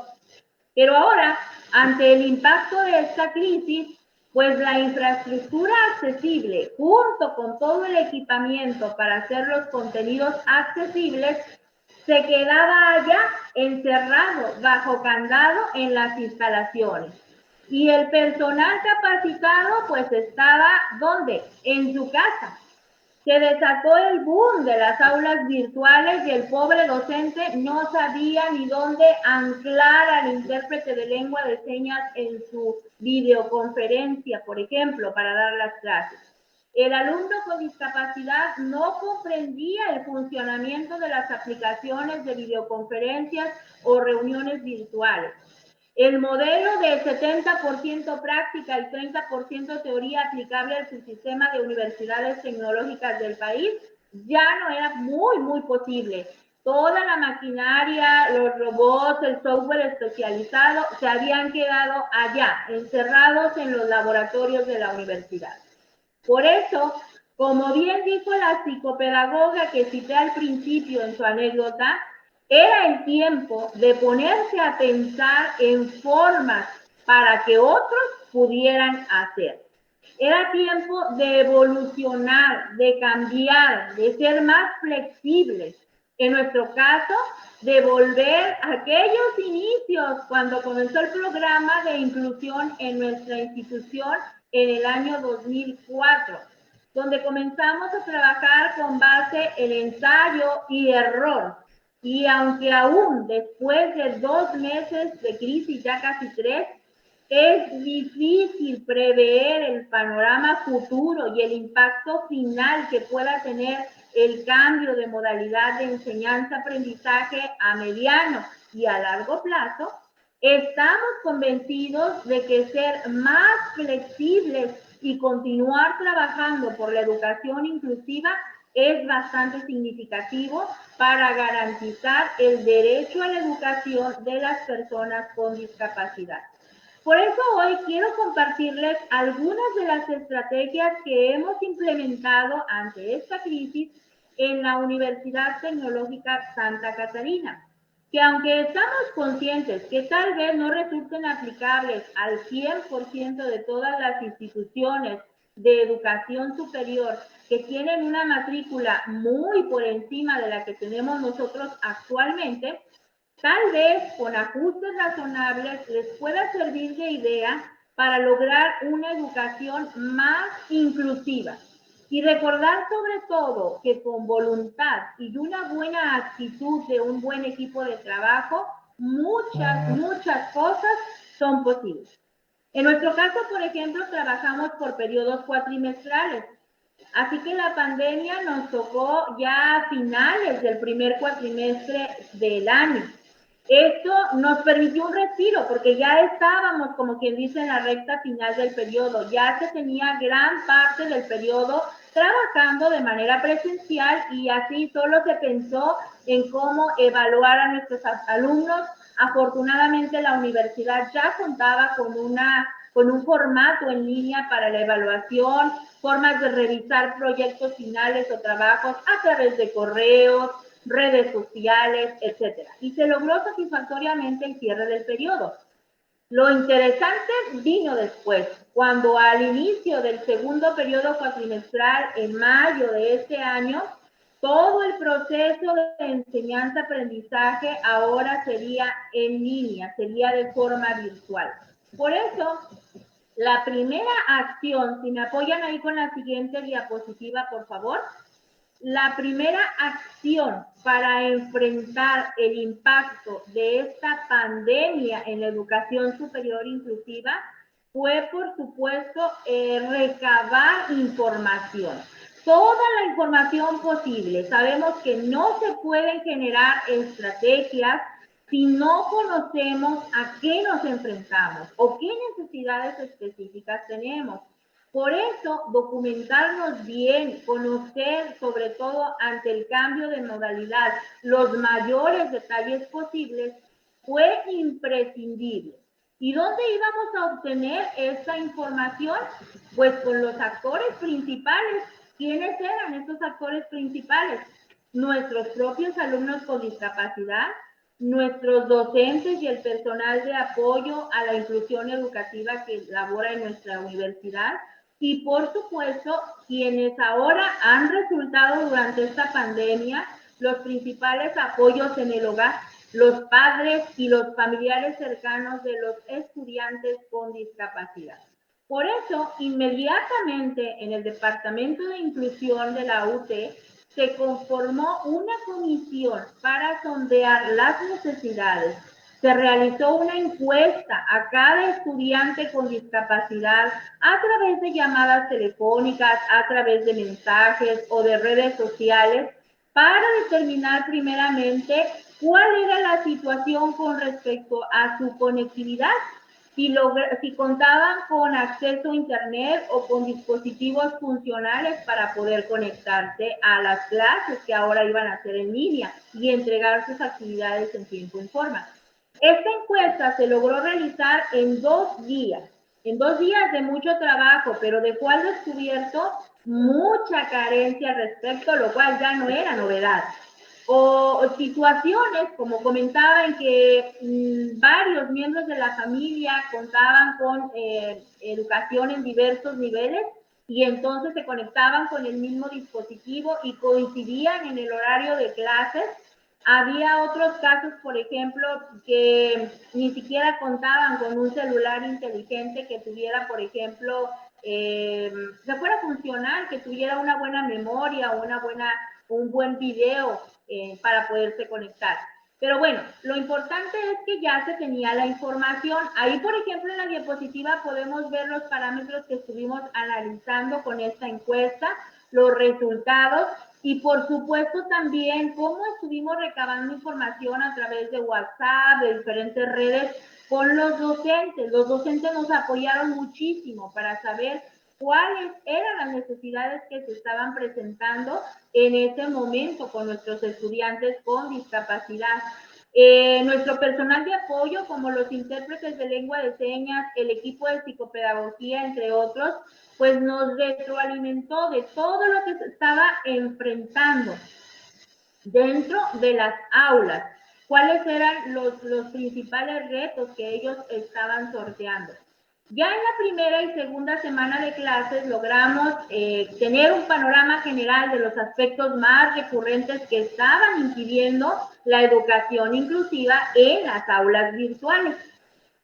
Pero ahora, ante el impacto de esta crisis, pues la infraestructura accesible, junto con todo el equipamiento para hacer los contenidos accesibles, se quedaba allá encerrado bajo candado en las instalaciones. Y el personal capacitado pues estaba, ¿dónde? En su casa. Se desató el boom de las aulas virtuales y el pobre docente no sabía ni dónde anclar al intérprete de lengua de señas en su videoconferencia, por ejemplo, para dar las clases. El alumno con discapacidad no comprendía el funcionamiento de las aplicaciones de videoconferencias o reuniones virtuales. El modelo de 70% práctica y 30% teoría aplicable al sistema de universidades tecnológicas del país ya no era muy posible. Toda la maquinaria, los robots, el software especializado se habían quedado allá, encerrados en los laboratorios de la universidad. Por eso, como bien dijo la psicopedagoga que cité al principio en su anécdota, era el tiempo de ponerse a pensar en formas para que otros pudieran hacer. Era tiempo de evolucionar, de cambiar, de ser más flexibles. En nuestro caso, de volver a aquellos inicios cuando comenzó el programa de inclusión en nuestra institución en el año 2004, donde comenzamos a trabajar con base en ensayo y error. Y aunque aún después de 2 meses de crisis, ya casi 3, es difícil prever el panorama futuro y el impacto final que pueda tener el cambio de modalidad de enseñanza-aprendizaje a mediano y a largo plazo, estamos convencidos de que ser más flexibles y continuar trabajando por la educación inclusiva es bastante significativo para garantizar el derecho a la educación de las personas con discapacidad. Por eso hoy quiero compartirles algunas de las estrategias que hemos implementado ante esta crisis en la Universidad Tecnológica Santa Catarina, que aunque estamos conscientes que tal vez no resulten aplicables al 100% de todas las instituciones de educación superior que tienen una matrícula muy por encima de la que tenemos nosotros actualmente, tal vez con ajustes razonables les pueda servir de idea para lograr una educación más inclusiva. Y recordar sobre todo que con voluntad y una buena actitud de un buen equipo de trabajo, muchas cosas son posibles. En nuestro caso, por ejemplo, trabajamos por periodos cuatrimestrales. Así que la pandemia nos tocó ya a finales del primer cuatrimestre del año. Esto nos permitió un respiro porque ya estábamos, como quien dice, en la recta final del periodo. Ya se tenía gran parte del periodo trabajando de manera presencial y así solo se pensó en cómo evaluar a nuestros alumnos. Afortunadamente la universidad ya contaba con un formato en línea para la evaluación, formas de revisar proyectos finales o trabajos a través de correos, redes sociales, etc. Y se logró satisfactoriamente el cierre del periodo. Lo interesante vino después, cuando al inicio del segundo periodo cuatrimestral, en mayo de este año, todo el proceso de enseñanza-aprendizaje ahora sería en línea, sería de forma virtual. Por eso, la primera acción, si me apoyan ahí con la siguiente diapositiva, por favor. La primera acción para enfrentar el impacto de esta pandemia en la educación superior inclusiva fue, por supuesto, recabar información. Toda la información posible. Sabemos que no se pueden generar estrategias si no conocemos a qué nos enfrentamos o qué necesidades específicas tenemos. Por eso, documentarnos bien, conocer sobre todo ante el cambio de modalidad los mayores detalles posibles fue imprescindible. ¿Y dónde íbamos a obtener esta información? Pues con los actores principales. ¿Quiénes eran estos actores principales? Nuestros propios alumnos con discapacidad, nuestros docentes y el personal de apoyo a la inclusión educativa que labora en nuestra universidad, y por supuesto, quienes ahora han resultado durante esta pandemia los principales apoyos en el hogar, los padres y los familiares cercanos de los estudiantes con discapacidad. Por eso, inmediatamente en el Departamento de Inclusión de la UT se conformó una comisión para sondear las necesidades. Se realizó una encuesta a cada estudiante con discapacidad a través de llamadas telefónicas, a través de mensajes o de redes sociales para determinar primeramente cuál era la situación con respecto a su conectividad, si contaban con acceso a internet o con dispositivos funcionales para poder conectarse a las clases que ahora iban a hacer en línea y entregar sus actividades en tiempo y forma. Esta encuesta se logró realizar en 2 días de mucho trabajo, pero dejó al descubierto mucha carencia al respecto, lo cual ya no era novedad. O situaciones, como comentaba, en que varios miembros de la familia contaban con educación en diversos niveles y entonces se conectaban con el mismo dispositivo y coincidían en el horario de clases. Había otros casos, por ejemplo, que ni siquiera contaban con un celular inteligente que tuviera, por ejemplo, que fuera funcional, que tuviera una buena memoria, un buen video para poderse conectar. Pero bueno, lo importante es que ya se tenía la información. Ahí, por ejemplo, en la diapositiva podemos ver los parámetros que estuvimos analizando con esta encuesta, los resultados y, por supuesto, también cómo estuvimos recabando información a través de WhatsApp, de diferentes redes con los docentes. Los docentes nos apoyaron muchísimo para saber cuáles eran las necesidades que se estaban presentando en ese momento con nuestros estudiantes con discapacidad. Nuestro personal de apoyo, como los intérpretes de lengua de señas, el equipo de psicopedagogía, entre otros, pues nos retroalimentó de todo lo que se estaba enfrentando dentro de las aulas, cuáles eran los principales retos que ellos estaban sorteando. Ya en la primera y segunda semana de clases logramos tener un panorama general de los aspectos más recurrentes que estaban impidiendo la educación inclusiva en las aulas virtuales.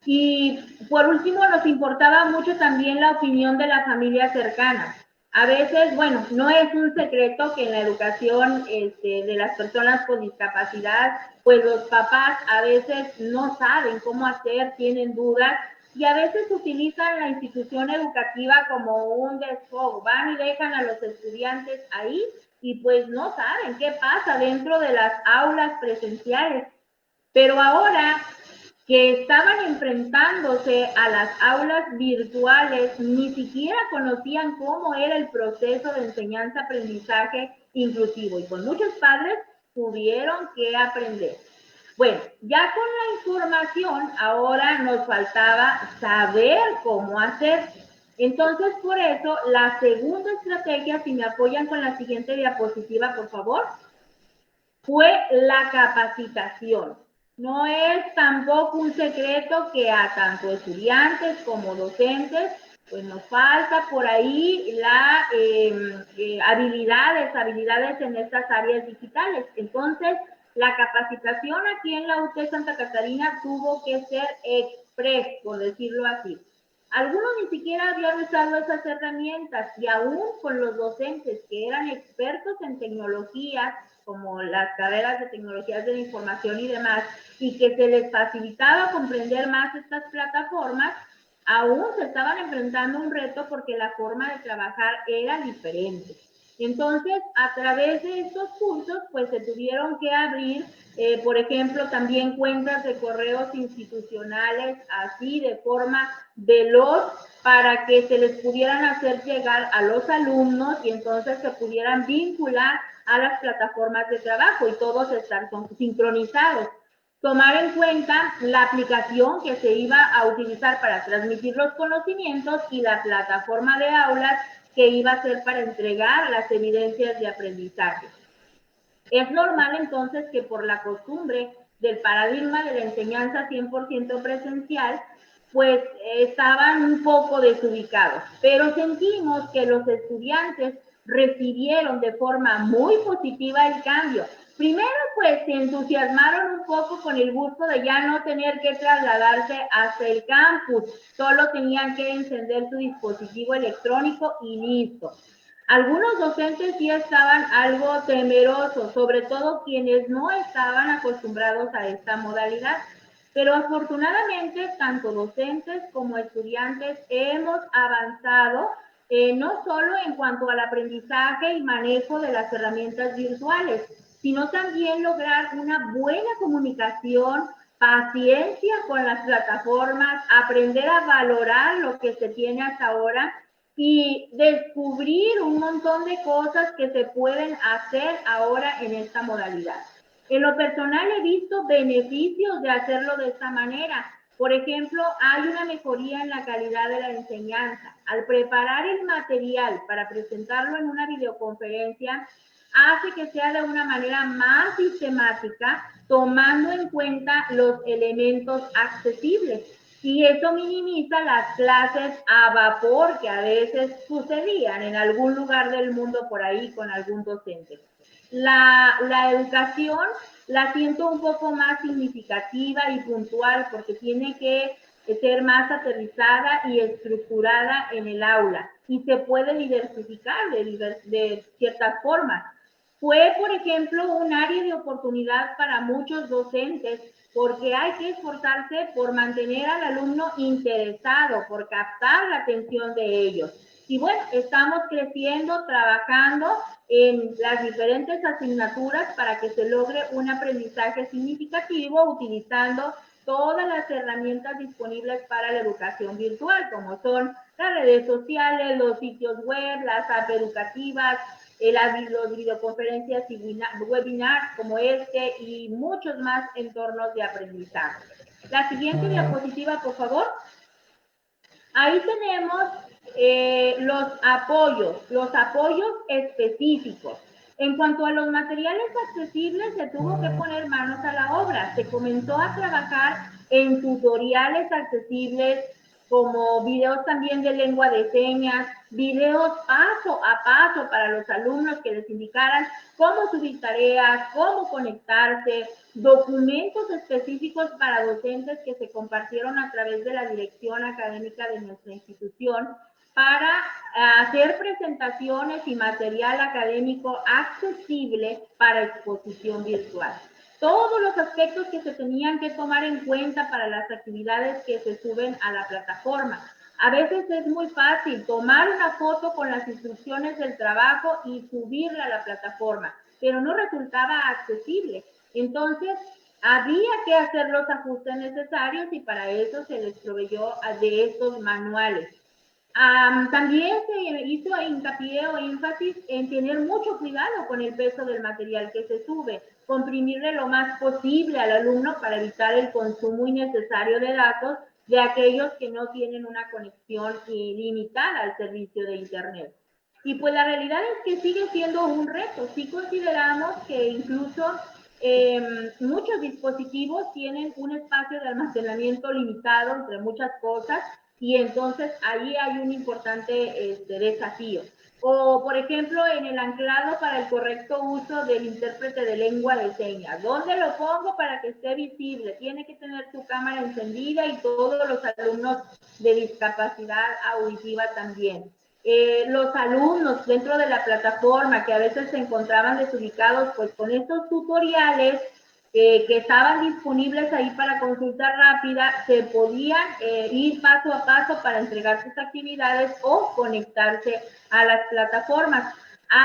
Y por último, nos importaba mucho también la opinión de la familia cercana. A veces, bueno, no es un secreto que en la educación de las personas con discapacidad, pues los papás a veces no saben cómo hacer, tienen dudas y a veces utilizan la institución educativa como un desfogo. Van y dejan a los estudiantes ahí y pues no saben qué pasa dentro de las aulas presenciales. Pero ahora que estaban enfrentándose a las aulas virtuales, ni siquiera conocían cómo era el proceso de enseñanza-aprendizaje inclusivo y con muchos padres tuvieron que aprender. Bueno, ya con la información ahora nos faltaba saber cómo hacer. Entonces, por eso, la segunda estrategia, si me apoyan con la siguiente diapositiva, por favor, fue la capacitación. No es tampoco un secreto que a tanto estudiantes como docentes, pues nos falta por ahí la habilidades en estas áreas digitales. Entonces, la capacitación aquí en la UT Santa Catarina tuvo que ser express, por decirlo así. Algunos ni siquiera habían usado esas herramientas y aún con los docentes que eran expertos en tecnologías, como las carreras de tecnologías de la información y demás, y que se les facilitaba comprender más estas plataformas, aún se estaban enfrentando a un reto porque la forma de trabajar era diferente. Entonces, a través de estos cursos, pues se tuvieron que abrir, por ejemplo, también cuentas de correos institucionales, así de forma veloz, para que se les pudieran hacer llegar a los alumnos y entonces se pudieran vincular a las plataformas de trabajo y todos estar sincronizados. Tomar en cuenta la aplicación que se iba a utilizar para transmitir los conocimientos y la plataforma de aulas que iba a ser para entregar las evidencias de aprendizaje. Es normal entonces que por la costumbre del paradigma de la enseñanza 100% presencial, pues estaban un poco desubicados, pero sentimos que los estudiantes recibieron de forma muy positiva el cambio. Primero, pues se entusiasmaron un poco con el gusto de ya no tener que trasladarse hasta el campus, solo tenían que encender su dispositivo electrónico y listo. Algunos docentes sí estaban algo temerosos, sobre todo quienes no estaban acostumbrados a esta modalidad, pero afortunadamente tanto docentes como estudiantes hemos avanzado no solo en cuanto al aprendizaje y manejo de las herramientas virtuales, sino también lograr una buena comunicación, paciencia con las plataformas, aprender a valorar lo que se tiene hasta ahora y descubrir un montón de cosas que se pueden hacer ahora en esta modalidad. En lo personal he visto beneficios de hacerlo de esta manera. Por ejemplo, hay una mejoría en la calidad de la enseñanza. Al preparar el material para presentarlo en una videoconferencia, hace que sea de una manera más sistemática, tomando en cuenta los elementos accesibles. Y eso minimiza las clases a vapor que a veces sucedían en algún lugar del mundo por ahí con algún docente. La educación la siento un poco más significativa y puntual porque tiene que ser más aterrizada y estructurada en el aula y se puede diversificar de ciertas formas. Fue, por ejemplo, un área de oportunidad para muchos docentes porque hay que esforzarse por mantener al alumno interesado, por captar la atención de ellos. Y bueno, estamos creciendo, trabajando en las diferentes asignaturas para que se logre un aprendizaje significativo utilizando todas las herramientas disponibles para la educación virtual, como son las redes sociales, los sitios web, las apps educativas, los videoconferencias y webinars como este y muchos más entornos de aprendizaje. La siguiente diapositiva, por favor. Ahí tenemos los apoyos específicos. En cuanto a los materiales accesibles, se tuvo que poner manos a la obra. Se comenzó a trabajar en tutoriales accesibles, como videos también de lengua de señas, videos paso a paso para los alumnos que les indicaran cómo subir tareas, cómo conectarse, documentos específicos para docentes que se compartieron a través de la dirección académica de nuestra institución para hacer presentaciones y material académico accesible para exposición virtual. Todos los aspectos que se tenían que tomar en cuenta para las actividades que se suben a la plataforma. A veces es muy fácil tomar una foto con las instrucciones del trabajo y subirla a la plataforma, pero no resultaba accesible. Entonces, había que hacer los ajustes necesarios y para eso se les proveyó de estos manuales. También se hizo hincapié o énfasis en tener mucho cuidado con el peso del material que se sube, comprimirle lo más posible al alumno para evitar el consumo innecesario de datos de aquellos que no tienen una conexión ilimitada al servicio de Internet. Y pues la realidad es que sigue siendo un reto. Sí consideramos que incluso muchos dispositivos tienen un espacio de almacenamiento limitado entre muchas cosas y entonces ahí hay un importante desafío. O, por ejemplo, en el anclado para el correcto uso del intérprete de lengua de señas. ¿Dónde lo pongo para que esté visible? Tiene que tener su cámara encendida y todos los alumnos de discapacidad auditiva también. Los alumnos dentro de la plataforma que a veces se encontraban desubicados, pues con estos tutoriales que estaban disponibles ahí para consulta rápida, se podían ir paso a paso para entregar sus actividades o conectarse a las plataformas.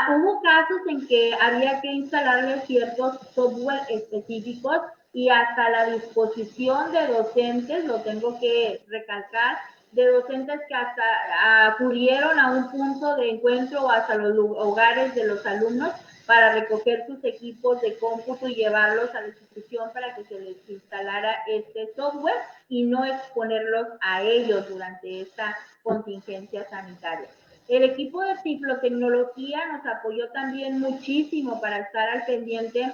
Hubo casos en que había que instalarle ciertos software específicos y hasta la disposición de docentes, lo tengo que recalcar, de docentes que hasta acudieron a un punto de encuentro o hasta los hogares de los alumnos para recoger sus equipos de cómputo y llevarlos a la institución para que se les instalara este software y no exponerlos a ellos durante esta contingencia sanitaria. El equipo de ciclotecnología nos apoyó también muchísimo para estar al pendiente.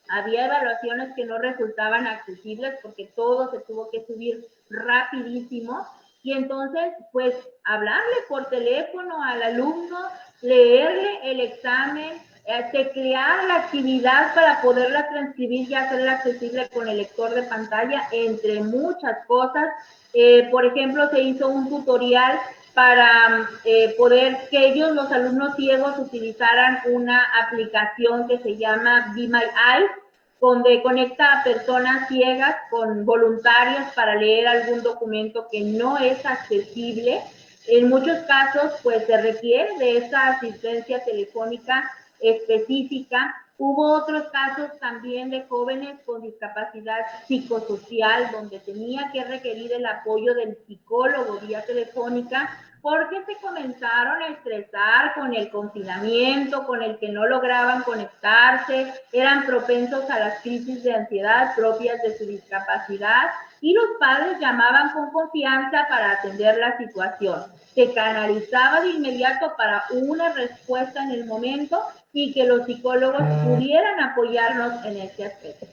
Había evaluaciones que no resultaban accesibles porque todo se tuvo que subir rapidísimo y entonces pues hablarle por teléfono al alumno, leerle el examen, teclear la actividad para poderla transcribir y hacerla accesible con el lector de pantalla, entre muchas cosas. Por ejemplo, se hizo un tutorial para poder que ellos, los alumnos ciegos, utilizaran una aplicación que se llama Be My Eyes, donde conecta a personas ciegas con voluntarios para leer algún documento que no es accesible. En muchos casos, pues se requiere de esa asistencia telefónica específica. Hubo otros casos también de jóvenes con discapacidad psicosocial, donde tenía que requerir el apoyo del psicólogo vía telefónica, porque se comenzaron a estresar con el confinamiento, con el que no lograban conectarse, eran propensos a las crisis de ansiedad propias de su discapacidad, y los padres llamaban con confianza para atender la situación. Se canalizaba de inmediato para una respuesta en el momento y que los psicólogos pudieran apoyarnos en este aspecto.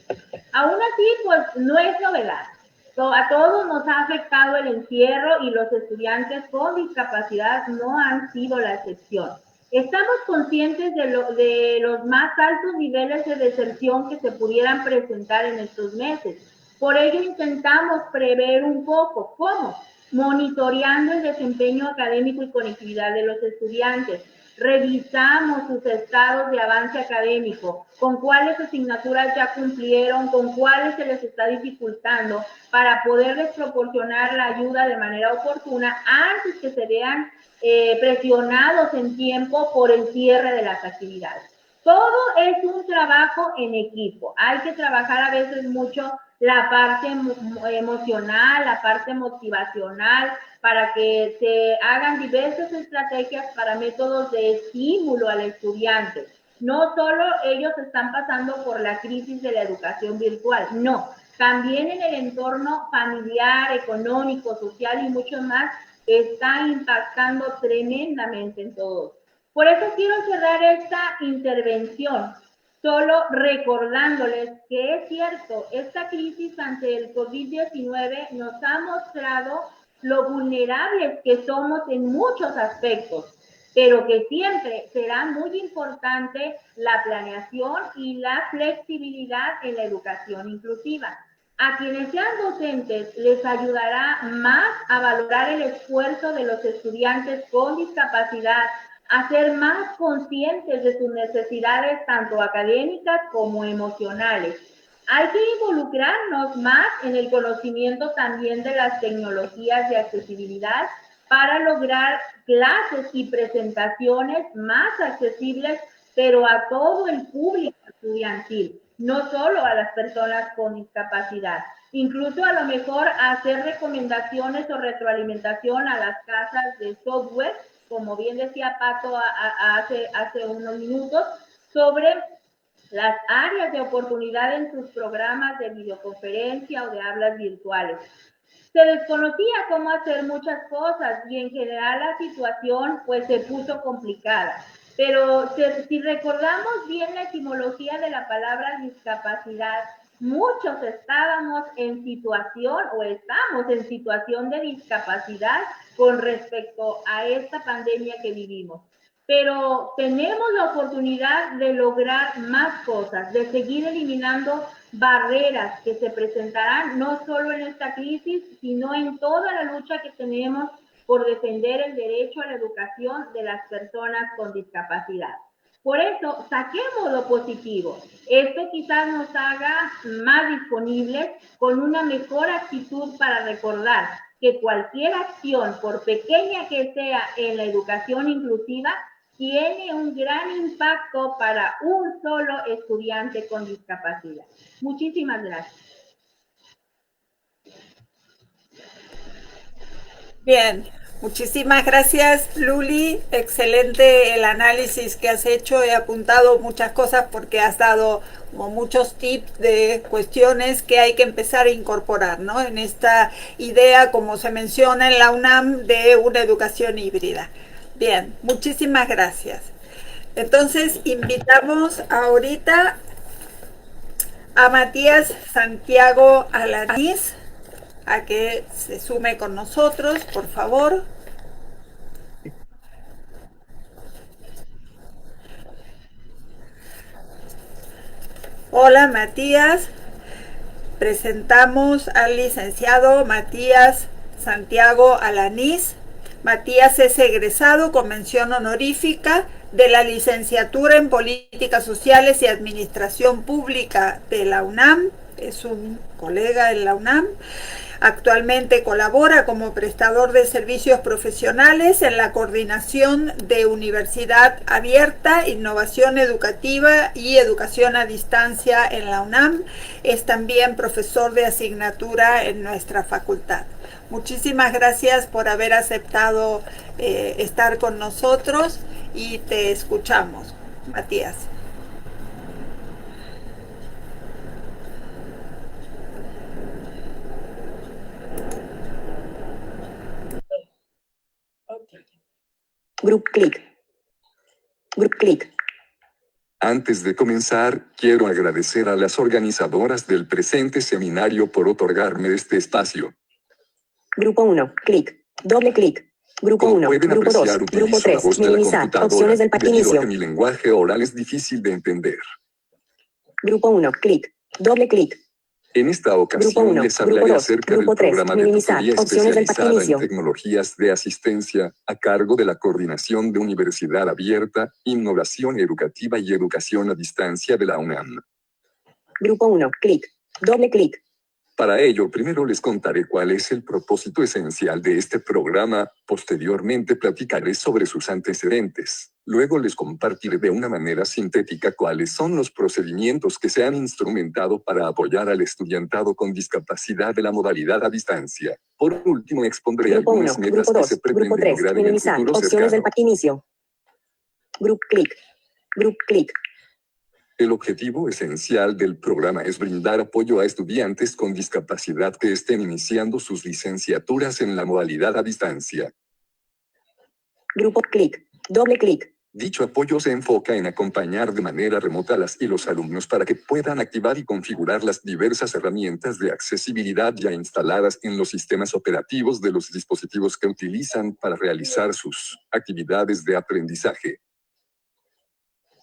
Aún así, pues no es novedad. A todos nos ha afectado el encierro y los estudiantes con discapacidad no han sido la excepción. Estamos conscientes de los más altos niveles de deserción que se pudieran presentar en estos meses. Por ello intentamos prever un poco. ¿Cómo? Monitoreando el desempeño académico y conectividad de los estudiantes. Revisamos sus estados de avance académico, con cuáles asignaturas ya cumplieron, con cuáles se les está dificultando, para poderles proporcionar la ayuda de manera oportuna antes que se vean presionados en tiempo por el cierre de las actividades. Todo es un trabajo en equipo. Hay que trabajar a veces mucho la parte emocional, la parte motivacional, para que se hagan diversas estrategias para métodos de estímulo al estudiante. No solo ellos están pasando por la crisis de la educación virtual, no, también en el entorno familiar, económico, social y mucho más, está impactando tremendamente en todos. Por eso quiero cerrar esta intervención solo recordándoles que es cierto, esta crisis ante el COVID-19 nos ha mostrado lo vulnerables que somos en muchos aspectos, pero que siempre será muy importante la planeación y la flexibilidad en la educación inclusiva. A quienes sean docentes les ayudará más a valorar el esfuerzo de los estudiantes con discapacidad, a ser más conscientes de sus necesidades tanto académicas como emocionales. Hay que involucrarnos más en el conocimiento también de las tecnologías de accesibilidad para lograr clases y presentaciones más accesibles, pero a todo el público estudiantil, no solo a las personas con discapacidad. Incluso a lo mejor hacer recomendaciones o retroalimentación a las casas de software, como bien decía Pato hace unos minutos, sobre las áreas de oportunidad en sus programas de videoconferencia o de hablas virtuales. Se desconocía cómo hacer muchas cosas y en general la situación pues se puso complicada. Pero si recordamos bien la etimología de la palabra discapacidad, muchos estábamos en situación o estamos en situación de discapacidad con respecto a esta pandemia que vivimos. Pero tenemos la oportunidad de lograr más cosas, de seguir eliminando barreras que se presentarán no solo en esta crisis, sino en toda la lucha que tenemos por defender el derecho a la educación de las personas con discapacidad. Por eso, saquemos lo positivo. Esto quizás nos haga más disponibles, con una mejor actitud para recordar que cualquier acción, por pequeña que sea en la educación inclusiva, tiene un gran impacto para un solo estudiante con discapacidad. Muchísimas gracias. Bien, muchísimas gracias, Luli. Excelente el análisis que has hecho. He apuntado muchas cosas porque has dado como muchos tips de cuestiones que hay que empezar a incorporar, ¿no? En esta idea, como se menciona en la UNAM, de una educación híbrida. Bien, muchísimas gracias. Entonces, invitamos ahorita a Matías Santiago Alanís a que se sume con nosotros, por favor. Hola, Matías. Presentamos al licenciado Matías Santiago Alanís. Matías es egresado con mención honorífica de la licenciatura en Políticas Sociales y Administración Pública de la UNAM. Es un colega en la UNAM. Actualmente colabora como prestador de servicios profesionales en la coordinación de Universidad Abierta, Innovación Educativa y Educación a Distancia en la UNAM. Es también profesor de asignatura en nuestra facultad. Muchísimas gracias por haber aceptado estar con nosotros y te escuchamos, Matías. Group click. Group click. Antes de comenzar, quiero agradecer a las organizadoras del presente seminario por otorgarme este espacio. Grupo 1, clic. Doble clic. Grupo Como 1, pueden grupo 2, apreciar, grupo utilizo la 3, voz de la minimizar, computadora, opciones del pack debido a inicio. que mi lenguaje oral es difícil de entender. Grupo 1, clic. Doble clic. En esta Grupo ocasión 1, les grupo hablaré 2, acerca grupo del 3, programa de minimizar, tutoría opciones del pack especializada en inicio. tecnologías de asistencia, a cargo de la Coordinación de Universidad Abierta, Innovación Educativa y Educación a Distancia de la UNAM. Grupo 1, clic. Doble clic. Para ello, primero les contaré cuál es el propósito esencial de este programa, posteriormente platicaré sobre sus antecedentes, luego les compartiré de una manera sintética cuáles son los procedimientos que se han instrumentado para apoyar al estudiantado con discapacidad de la modalidad a distancia. Por último, expondré Grupo 1, algunas metas grupo que 2, se grupo pretenden 3, lograr en el minimizar, futuro opciones del cercano. pack inicio. Group clic. Group clic. El objetivo esencial del programa es brindar apoyo a estudiantes con discapacidad que estén iniciando sus licenciaturas en la modalidad a distancia. Grupo clic. Doble clic. Dicho apoyo se enfoca en acompañar de manera remota a las y los alumnos para que puedan activar y configurar las diversas herramientas de accesibilidad ya instaladas en los sistemas operativos de los dispositivos que utilizan para realizar sus actividades de aprendizaje.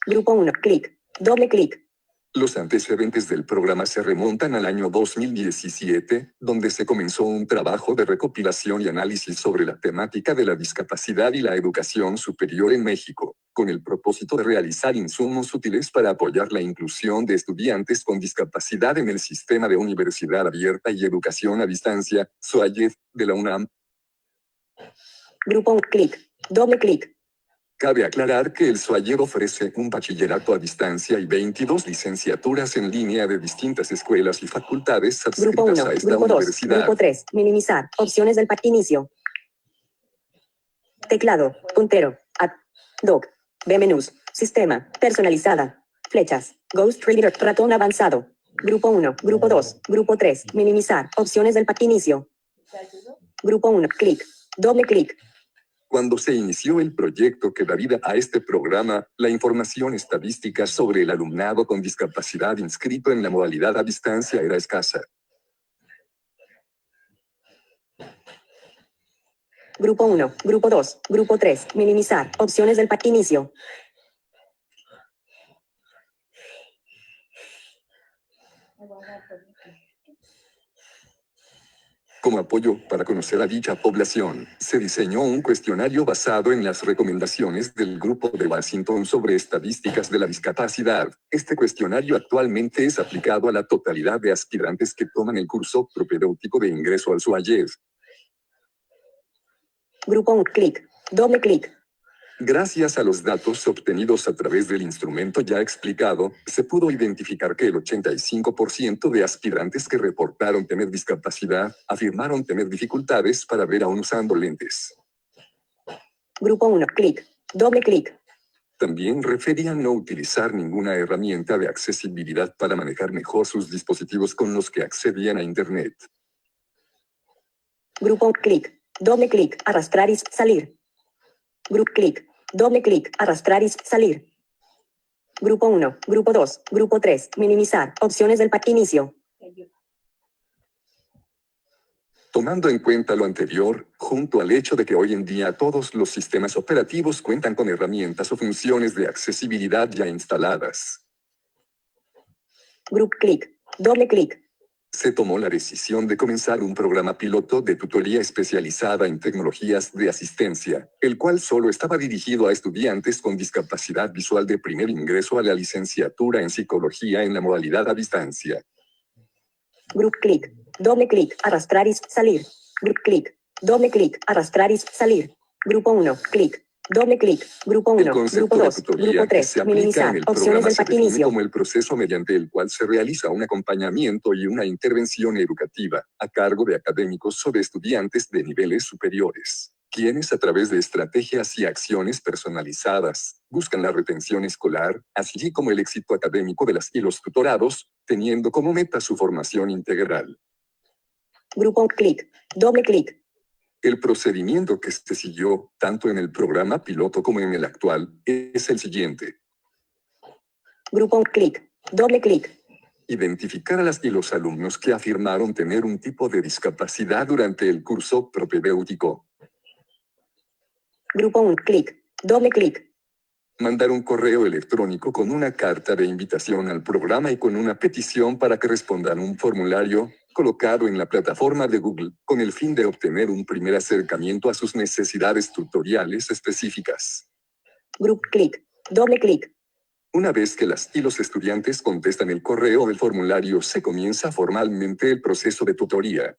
Grupo 1, clic. Doble clic. Los antecedentes del programa se remontan al año 2017, donde se comenzó un trabajo de recopilación y análisis sobre la temática de la discapacidad y la educación superior en México, con el propósito de realizar insumos útiles para apoyar la inclusión de estudiantes con discapacidad en el sistema de Universidad Abierta y Educación a Distancia, SUAYED, de la UNAM. Grupo 1, clic. Doble clic. Cabe aclarar que el SUAYED ofrece un bachillerato a distancia y 22 licenciaturas en línea de distintas escuelas y facultades Grupo 1, adscritas a esta grupo 2, universidad. grupo 3, minimizar, opciones del pack inicio. Teclado, puntero, doc, menús, sistema, personalizada, flechas, Ghost Reader, ratón avanzado. Grupo 1, grupo 2, grupo 3, minimizar, opciones del pack inicio. Grupo 1, clic, doble clic. Cuando se inició el proyecto que da vida a este programa, la información estadística sobre el alumnado con discapacidad inscrito en la modalidad a distancia era escasa. Grupo 1, grupo 2, grupo 3, minimizar, opciones del pack inicio. Como apoyo para conocer a dicha población, se diseñó un cuestionario basado en las recomendaciones del Grupo de Washington sobre estadísticas de la discapacidad. Este cuestionario actualmente es aplicado a la totalidad de aspirantes que toman el curso propedéutico de ingreso al SUAYED. Grupo 1, clic, doble clic. Gracias a los datos obtenidos a través del instrumento ya explicado, se pudo identificar que el 85% de aspirantes que reportaron tener discapacidad afirmaron tener dificultades para ver aún usando lentes. Grupo 1, clic, doble clic. También referían no utilizar ninguna herramienta de accesibilidad para manejar mejor sus dispositivos con los que accedían a Internet. Grupo 1, clic, doble clic, arrastrar y salir. Grupo clic, doble clic, arrastrar y salir. Grupo 1, grupo 2, grupo 3, minimizar, opciones del pack inicio. Tomando en cuenta lo anterior, junto al hecho de que hoy en día todos los sistemas operativos cuentan con herramientas o funciones de accesibilidad ya instaladas, Group clic. Doble clic. Se tomó la decisión de comenzar un programa piloto de tutoría especializada en tecnologías de asistencia, el cual solo estaba dirigido a estudiantes con discapacidad visual de primer ingreso a la licenciatura en psicología en la modalidad a distancia. Group clic. Doble clic. Arrastrar y salir. Group clic. Doble clic. Arrastrar y salir. Grupo 1. Clic. Doble clic. Grupo 1. El concepto Grupo de 2. tutoría Grupo que 3. se aplica Minimizar. en el Opciones programa del se define inicio. como el proceso mediante el cual se realiza un acompañamiento y una intervención educativa a cargo de académicos sobre estudiantes de niveles superiores, quienes a través de estrategias y acciones personalizadas buscan la retención escolar, así como el éxito académico de las y los tutorados, teniendo como meta su formación integral. Grupo clic. Doble clic. El procedimiento que se siguió, tanto en el programa piloto como en el actual, es el siguiente. Grupo clic. Doble clic. Identificar a las y los alumnos que afirmaron tener un tipo de discapacidad durante el curso propedéutico. Grupo 1. Clic. Doble clic. Mandar un correo electrónico con una carta de invitación al programa y con una petición para que respondan un formulario, colocado en la plataforma de Google, con el fin de obtener un primer acercamiento a sus necesidades tutoriales específicas. Group clic. Doble clic. Una vez que las y los estudiantes contestan el correo del formulario, se comienza formalmente el proceso de tutoría.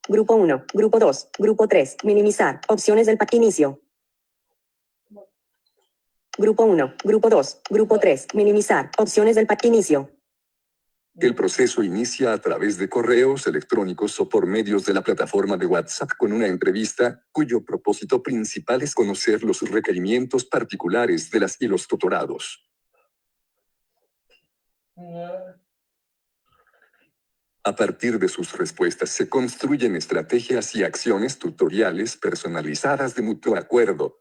Grupo 1. Grupo 2. Grupo 3. Minimizar. Opciones del inicio. Grupo 1. Grupo 2. Grupo 3. Minimizar. Opciones del inicio. El proceso inicia a través de correos electrónicos o por medios de la plataforma de WhatsApp con una entrevista, cuyo propósito principal es conocer los requerimientos particulares de las y los tutorados. A partir de sus respuestas se construyen estrategias y acciones tutoriales personalizadas de mutuo acuerdo.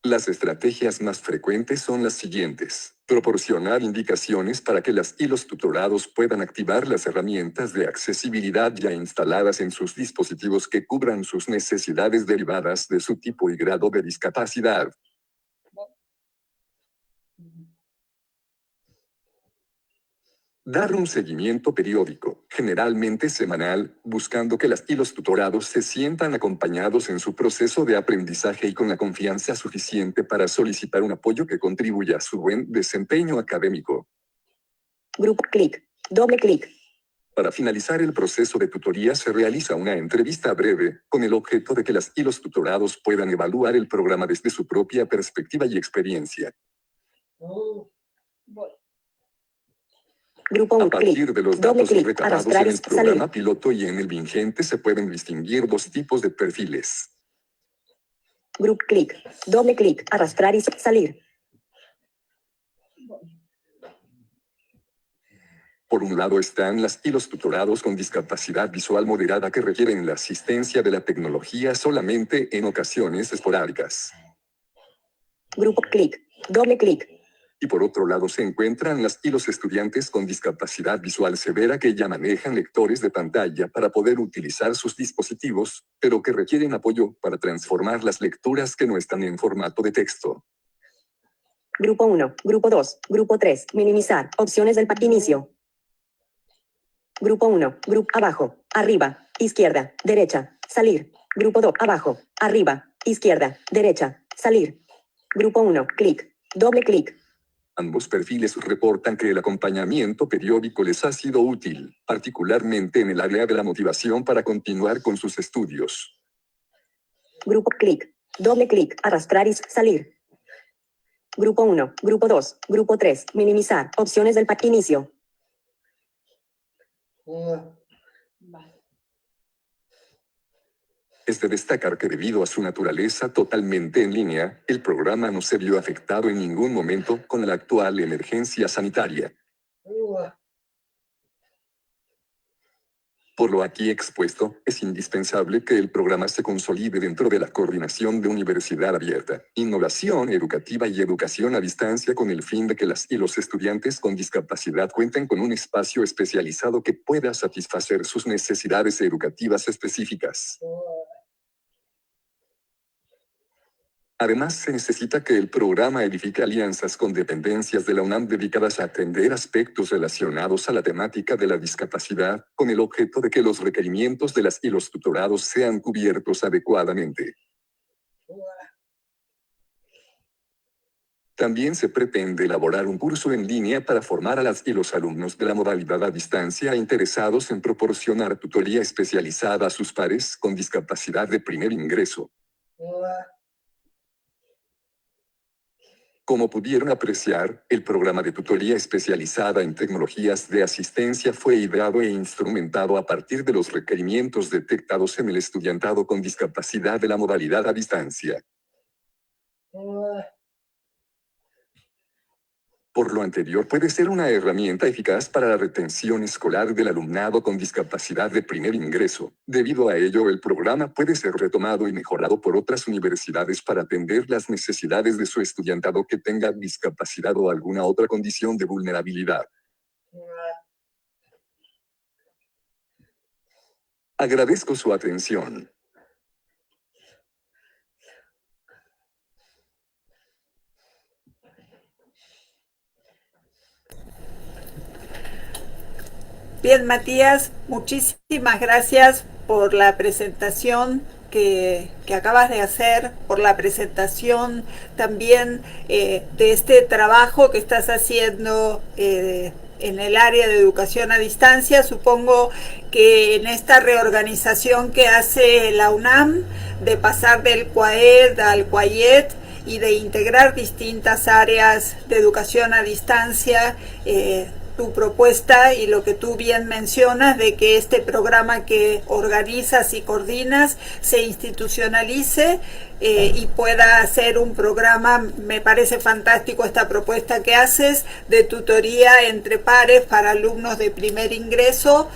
Las estrategias más frecuentes son las siguientes. Proporcionar indicaciones para que las y los tutorados puedan activar las herramientas de accesibilidad ya instaladas en sus dispositivos que cubran sus necesidades derivadas de su tipo y grado de discapacidad. Dar un seguimiento periódico, generalmente semanal, buscando que las y los tutorados se sientan acompañados en su proceso de aprendizaje y con la confianza suficiente para solicitar un apoyo que contribuya a su buen desempeño académico. Grupo clic. Doble clic. Para finalizar el proceso de tutoría se realiza una entrevista breve, con el objeto de que las y los tutorados puedan evaluar el programa desde su propia perspectiva y experiencia. Grupo A 1. Clic. partir de los Doble datos clic. recabados Arrastrar en y el programa salir. piloto y en el vigente se pueden distinguir dos tipos de perfiles. Grupo clic. Doble clic. Arrastrar y salir. Por un lado están las y los tutorados con discapacidad visual moderada que requieren la asistencia de la tecnología solamente en ocasiones esporádicas. Grupo clic. Doble clic. Y por otro lado se encuentran las y los estudiantes con discapacidad visual severa que ya manejan lectores de pantalla para poder utilizar sus dispositivos, pero que requieren apoyo para transformar las lecturas que no están en formato de texto. Grupo 1. Grupo 2. Grupo 3. Minimizar. Opciones del inicio. Grupo 1. Grupo abajo. Arriba. Izquierda. Derecha. Salir. Grupo 2. Abajo. Arriba. Izquierda. Derecha. Salir. Grupo 1. Clic. Doble clic. Ambos perfiles reportan que el acompañamiento periódico les ha sido útil, particularmente en el área de la motivación para continuar con sus estudios. Grupo clic. Doble clic. Arrastrar y salir. Grupo 1. Grupo 2. Grupo 3. Minimizar. Opciones del inicio. Es de destacar que debido a su naturaleza totalmente en línea, el programa no se vio afectado en ningún momento con la actual emergencia sanitaria. Por lo aquí expuesto, es indispensable que el programa se consolide dentro de la coordinación de Universidad Abierta, Innovación Educativa y Educación a Distancia con el fin de que las y los estudiantes con discapacidad cuenten con un espacio especializado que pueda satisfacer sus necesidades educativas específicas. Además, se necesita que el programa edifique alianzas con dependencias de la UNAM dedicadas a atender aspectos relacionados a la temática de la discapacidad, con el objeto de que los requerimientos de las y los tutorados sean cubiertos adecuadamente. También se pretende elaborar un curso en línea para formar a las y los alumnos de la modalidad a distancia interesados en proporcionar tutoría especializada a sus pares con discapacidad de primer ingreso. Como pudieron apreciar, el programa de tutoría especializada en tecnologías de asistencia fue ideado e instrumentado a partir de los requerimientos detectados en el estudiantado con discapacidad de la modalidad a distancia. Por lo anterior, puede ser una herramienta eficaz para la retención escolar del alumnado con discapacidad de primer ingreso. Debido a ello, el programa puede ser retomado y mejorado por otras universidades para atender las necesidades de su estudiantado que tenga discapacidad o alguna otra condición de vulnerabilidad. Agradezco su atención. Bien, Matías, muchísimas gracias por la presentación que acabas de hacer, por la presentación también de este trabajo que estás haciendo en el área de educación a distancia. Supongo que en esta reorganización que hace la UNAM de pasar del CUAED al CUAYET y de integrar distintas áreas de educación a distancia, tu propuesta y lo que tú bien mencionas de que este programa que organizas y coordinas se institucionalice y pueda ser un programa. Me parece fantástico esta propuesta que haces de tutoría entre pares para alumnos de primer ingreso.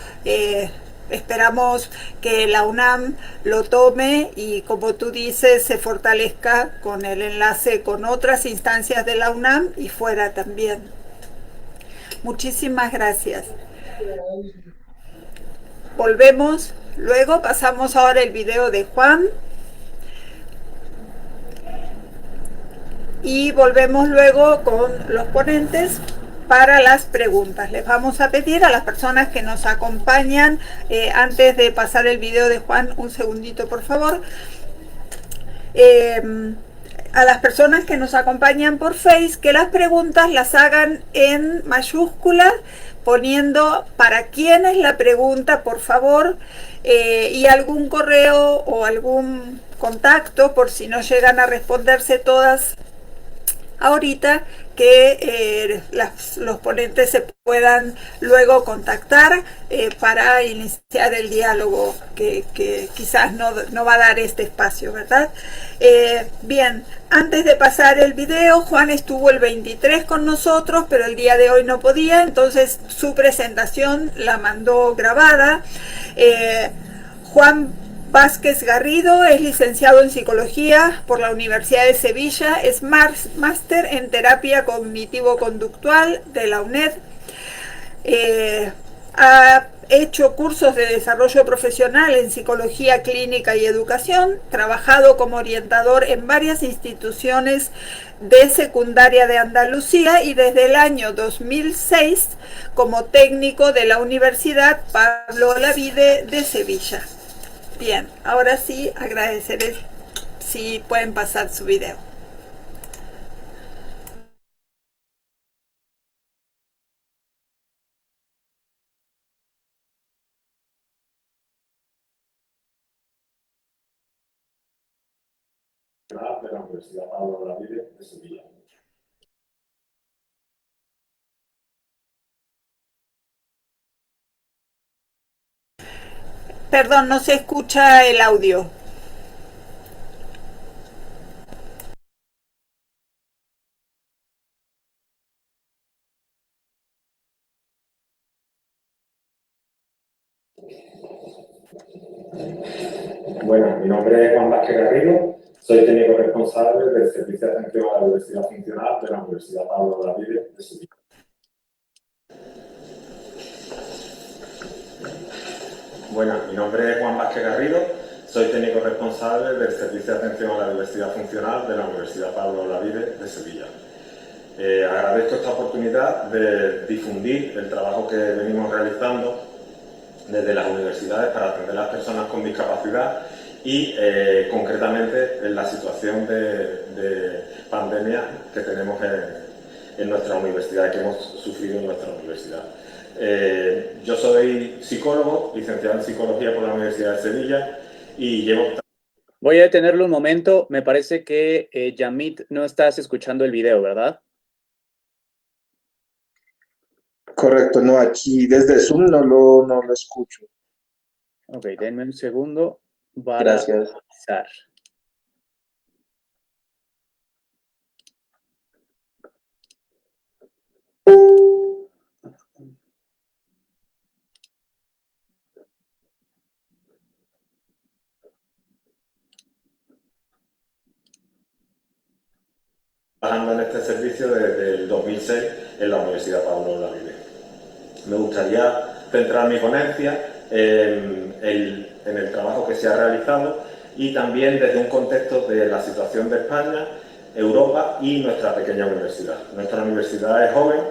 Esperamos que la UNAM lo tome y, como tú dices, se fortalezca con el enlace con otras instancias de la UNAM y fuera también. Muchísimas gracias. Volvemos, luego pasamos ahora el video de Juan y volvemos luego con los ponentes para las preguntas. Les vamos a pedir a las personas que nos acompañan, antes de pasar el video de Juan, un segundito por favor, a las personas que nos acompañan por Face, que las preguntas las hagan en mayúsculas, poniendo para quién es la pregunta, por favor, y algún correo o algún contacto, por si no llegan a responderse todas ahorita, que los ponentes se puedan luego contactar para iniciar el diálogo que quizás no va a dar este espacio, ¿verdad? Bien, antes de pasar el video, Juan estuvo el 23 con nosotros, pero el día de hoy no podía, entonces su presentación la mandó grabada. Juan Vázquez Garrido es licenciado en Psicología por la Universidad de Sevilla, es máster en Terapia Cognitivo-Conductual de la UNED, ha hecho cursos de desarrollo profesional en Psicología Clínica y Educación, trabajado como orientador en varias instituciones de secundaria de Andalucía y desde el año 2006 como técnico de la Universidad Pablo Olavide de Sevilla. Bien, ahora sí, agradeceré si pueden pasar su video. De la Universidad Pablo Olavide de Sevilla. Perdón, no se escucha el audio. Bueno, mi nombre es Juan Vázquez Garrido, soy técnico responsable del Servicio de Atención a la Diversidad Funcional de la Universidad Pablo Olavide de Sevilla. Bueno, mi nombre es Juan Vázquez Garrido, soy técnico responsable del Servicio de Atención a la Diversidad Funcional de la Universidad Pablo Olavide de Sevilla. Agradezco esta oportunidad de difundir el trabajo que venimos realizando desde las universidades para atender a las personas con discapacidad y concretamente en la situación de pandemia que tenemos en nuestra universidad, que hemos sufrido en nuestra universidad. Yo soy psicólogo, licenciado en Psicología por la Universidad de Sevilla y llevo... Voy a detenerlo un momento. Me parece que, Yamit, no estás escuchando el video, ¿verdad? Correcto, no, aquí desde Zoom no lo escucho. Ok, denme un segundo para Gracias. revisar. Trabajando en este servicio desde el 2006 en la Universidad Pablo Olavide. Me gustaría centrar mi ponencia en el trabajo que se ha realizado y también desde un contexto de la situación de España, Europa y nuestra pequeña universidad. Nuestra universidad es joven,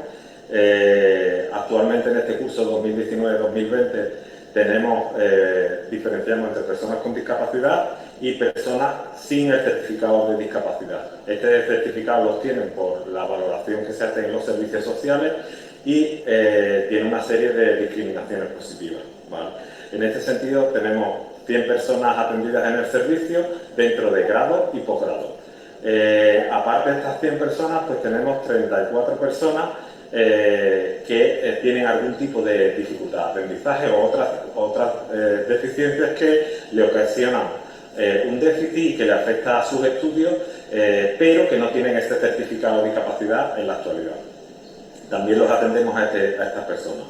actualmente en este curso 2019-2020 diferenciamos entre personas con discapacidad y personas sin el certificado de discapacidad. Este certificado lo tienen por la valoración que se hace en los servicios sociales y tiene una serie de discriminaciones positivas, ¿vale? En este sentido tenemos 100 personas atendidas en el servicio dentro de grado y posgrado. Aparte de estas 100 personas, pues tenemos 34 personas que tienen algún tipo de dificultad de aprendizaje o otras deficiencias que le ocasionan un déficit y que le afecta a sus estudios, pero que no tienen este certificado de discapacidad en la actualidad. También los atendemos a estas personas.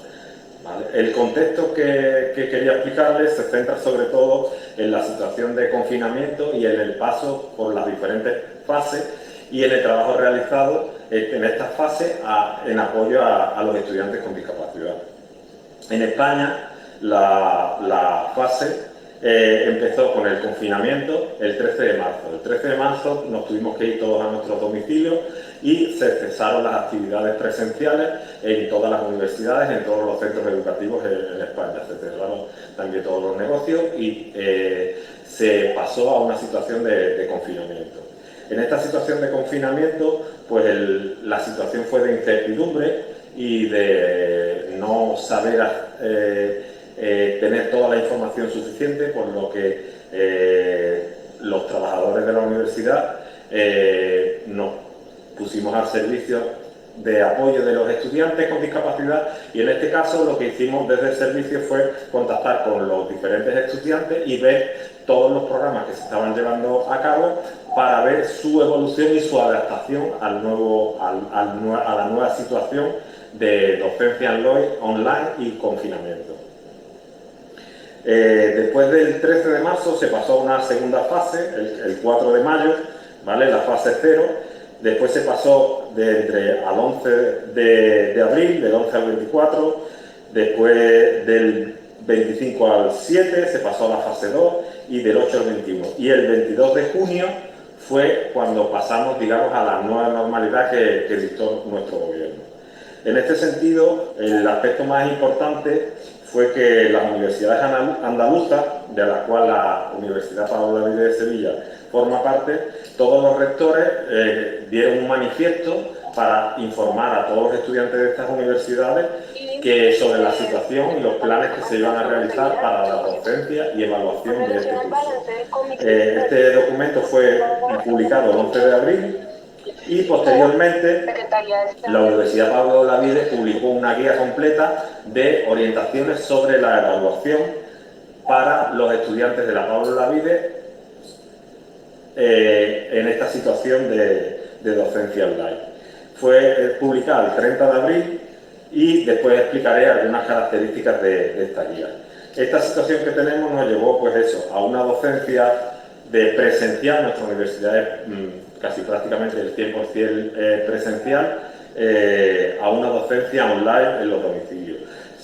¿Vale? El contexto que quería explicarles se centra sobre todo en la situación de confinamiento y en el paso por las diferentes fases y en el trabajo realizado en estas fases en apoyo a los estudiantes con discapacidad. En España la fase empezó con el confinamiento el 13 de marzo. El 13 de marzo nos tuvimos que ir todos a nuestros domicilios y se cesaron las actividades presenciales en todas las universidades, en todos los centros educativos en España. Se cerraron también todos los negocios y se pasó a una situación de confinamiento. En esta situación de confinamiento, pues la situación fue de incertidumbre y de no saber tener toda la información suficiente, por lo que los trabajadores de la universidad nos pusimos al servicio de apoyo de los estudiantes con discapacidad y en este caso lo que hicimos desde el servicio fue contactar con los diferentes estudiantes y ver todos los programas que se estaban llevando a cabo para ver su evolución y su adaptación a la nueva situación de docencia online y confinamiento. Después del 13 de marzo se pasó a una segunda fase, el 4 de mayo, ¿vale? La fase 0. Después se pasó al 11 de abril, del 11 al 24. Después del 25 al 7 se pasó a la fase 2 y del 8 al 21. Y el 22 de junio fue cuando pasamos, digamos, a la nueva normalidad que dictó nuestro gobierno. En este sentido, el aspecto más importante fue que las universidades andaluzas, de las cuales la Universidad Pablo Olavide de Sevilla forma parte, todos los rectores dieron un manifiesto para informar a todos los estudiantes de estas universidades sobre la situación y los planes que se iban a realizar para la docencia y evaluación de este curso. Este documento fue publicado el 11 de abril y posteriormente la Universidad Pablo Olavide publicó una guía completa de orientaciones sobre la evaluación para los estudiantes de la Pablo Olavide en esta situación de docencia online. Fue publicada el 30 de abril y después explicaré algunas características de esta guía. Esta situación que tenemos nos llevó pues eso, a una docencia de presencial. Nuestra universidad es casi prácticamente el 100% presencial, a una docencia online en los domicilios.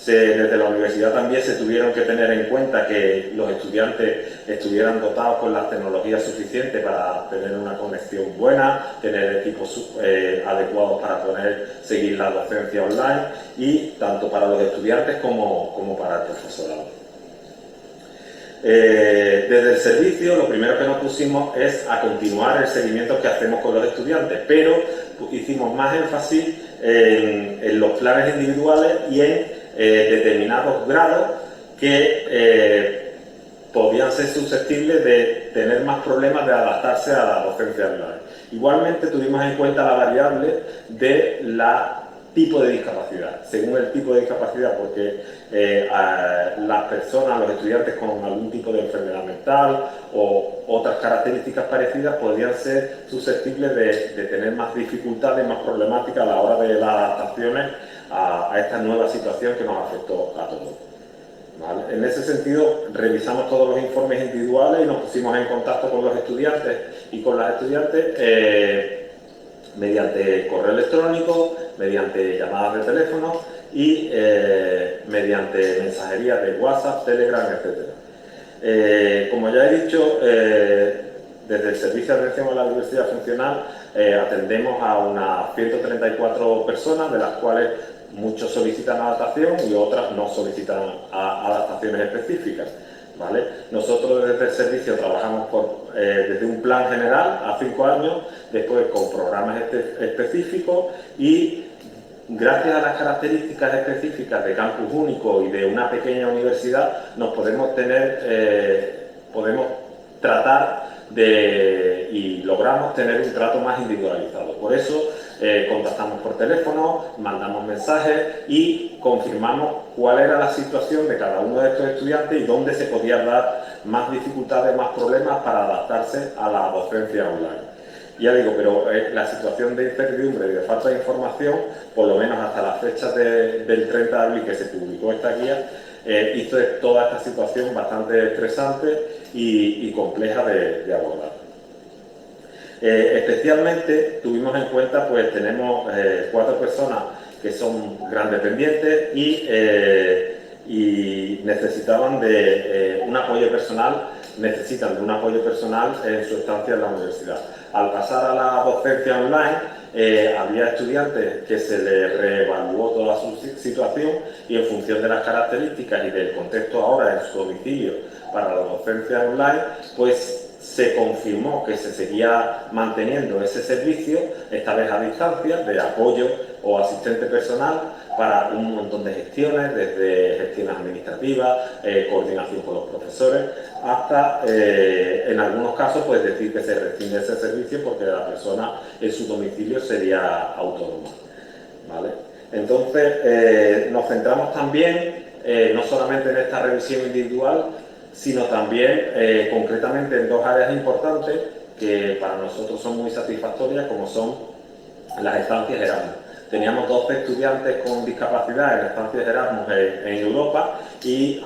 desde la universidad también se tuvieron que tener en cuenta que los estudiantes estuvieran dotados con las tecnologías suficientes para tener una conexión buena, tener equipos adecuados para poder seguir la docencia online, y tanto para los estudiantes como para el profesorado. Desde el servicio lo primero que nos pusimos es a continuar el seguimiento que hacemos con los estudiantes, pero hicimos más énfasis en los planes individuales y en determinados grados que podían ser susceptibles de tener más problemas de adaptarse a la docencia online. Igualmente tuvimos en cuenta la variable de la tipo de discapacidad, según el tipo de discapacidad, porque las personas, los estudiantes con algún tipo de enfermedad mental o otras características parecidas podrían ser susceptibles de tener más dificultades, más problemáticas a la hora de las adaptaciones a esta nueva situación que nos afectó a todos. ¿Vale? En ese sentido, revisamos todos los informes individuales y nos pusimos en contacto con los estudiantes y con las estudiantes mediante correo electrónico, mediante llamadas de teléfono y mediante mensajería de WhatsApp, Telegram, etc. Como ya he dicho, desde el Servicio de Atención a la Diversidad Funcional atendemos a unas 134 personas, de las cuales muchos solicitan adaptación y otras no solicitan adaptaciones específicas. ¿Vale? Nosotros desde el servicio trabajamos desde un plan general a 5 años, después con programas específicos, y gracias a las características específicas de campus único y de una pequeña universidad nos podemos tratar y logramos tener un trato más individualizado. Por eso contactamos por teléfono, mandamos mensajes y confirmamos cuál era la situación de cada uno de estos estudiantes y dónde se podían dar más dificultades, más problemas para adaptarse a la docencia online. Ya digo, pero la situación de incertidumbre y de falta de información, por lo menos hasta la fecha del 30 de abril que se publicó esta guía, hizo toda esta situación bastante estresante y compleja de abordar. Especialmente tuvimos en cuenta, pues tenemos 4 personas que son gran dependientes y necesitan de un apoyo personal en su estancia en la universidad. Al pasar a la docencia online, había estudiantes que se les reevaluó toda su situación y en función de las características y del contexto ahora en su domicilio para la docencia online, pues se confirmó que se seguía manteniendo ese servicio, esta vez a distancia, de apoyo o asistente personal para un montón de gestiones, desde gestiones administrativas, coordinación con los profesores, hasta en algunos casos pues decir que se rescinde ese servicio porque la persona en su domicilio sería autónoma. ¿Vale? Entonces nos centramos también no solamente en esta revisión individual, sino también concretamente en 2 áreas importantes que para nosotros son muy satisfactorias, como son las estancias Erasmus. Teníamos 12 estudiantes con discapacidad en estancias Erasmus en Europa y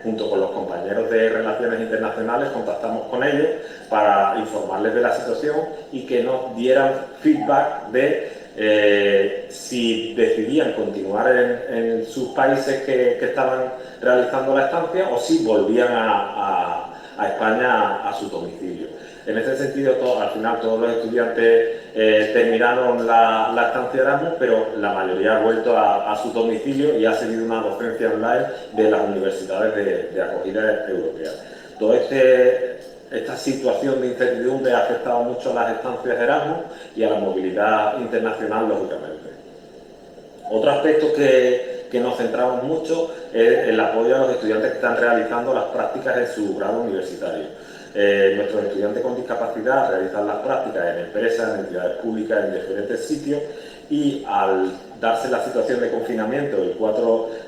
junto con los compañeros de Relaciones Internacionales contactamos con ellos para informarles de la situación y que nos dieran feedback de si decidían continuar en sus países que estaban realizando la estancia o si volvían a España a su domicilio. En este sentido, al final todos los estudiantes terminaron la estancia Erasmus, pero la mayoría ha vuelto a su domicilio y ha seguido una docencia online de las universidades de acogida europeas. Toda esta situación de incertidumbre ha afectado mucho a las estancias Erasmus y a la movilidad internacional, lógicamente. Otro aspecto que nos centramos mucho es el apoyo a los estudiantes que están realizando las prácticas en su grado universitario. Nuestros estudiantes con discapacidad realizan las prácticas en empresas, en entidades públicas, en diferentes sitios, y al darse la situación de confinamiento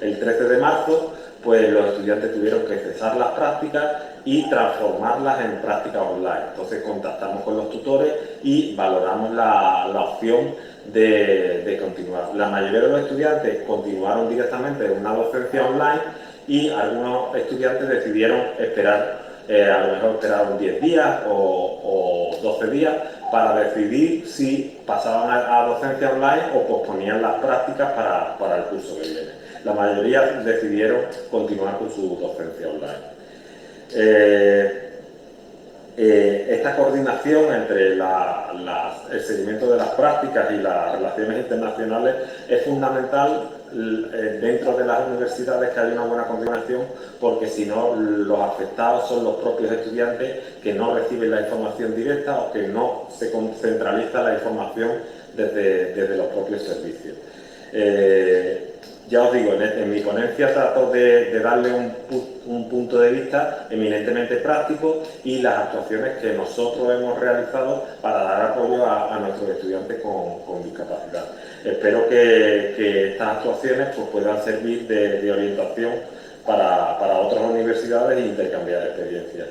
el 13 de marzo, pues los estudiantes tuvieron que cesar las prácticas y transformarlas en prácticas online. Entonces contactamos con los tutores y valoramos la opción de continuar. La mayoría de los estudiantes continuaron directamente en una docencia online y algunos estudiantes decidieron esperar, a lo mejor esperaron 10 días o 12 días para decidir si pasaban a docencia online o posponían las prácticas para el curso que viene. la mayoría decidieron continuar con su docencia online. Esta coordinación entre el seguimiento de las prácticas y las relaciones internacionales es fundamental dentro de las universidades, que haya una buena coordinación, porque si no, los afectados son los propios estudiantes que no reciben la información directa o que no se centraliza la información desde los propios servicios. Ya os digo, en mi ponencia trato de darle un punto de vista eminentemente práctico y las actuaciones que nosotros hemos realizado para dar apoyo a nuestros estudiantes con discapacidad. Espero que estas actuaciones pues, puedan servir de orientación para otras universidades e intercambiar experiencias.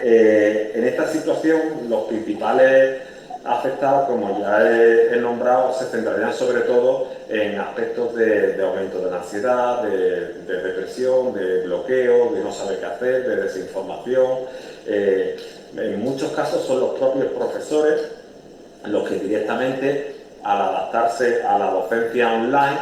En esta situación, los principales afectados, como ya he nombrado, se centrarían sobre todo en aspectos de aumento de la ansiedad, de depresión, de bloqueo, de no saber qué hacer, de desinformación. En muchos casos son los propios profesores los que directamente, al adaptarse a la docencia online,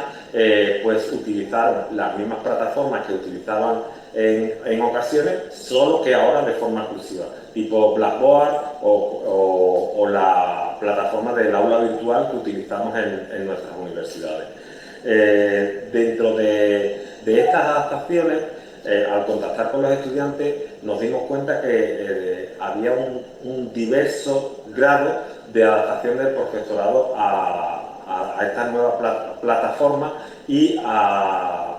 pues utilizaron las mismas plataformas que utilizaban en ocasiones, solo que ahora de forma exclusiva, tipo Blackboard o la plataforma del aula virtual que utilizamos en nuestras universidades. Dentro de estas adaptaciones, al contactar con los estudiantes, nos dimos cuenta que había un diverso grado de adaptación del profesorado a estas nuevas plataformas y a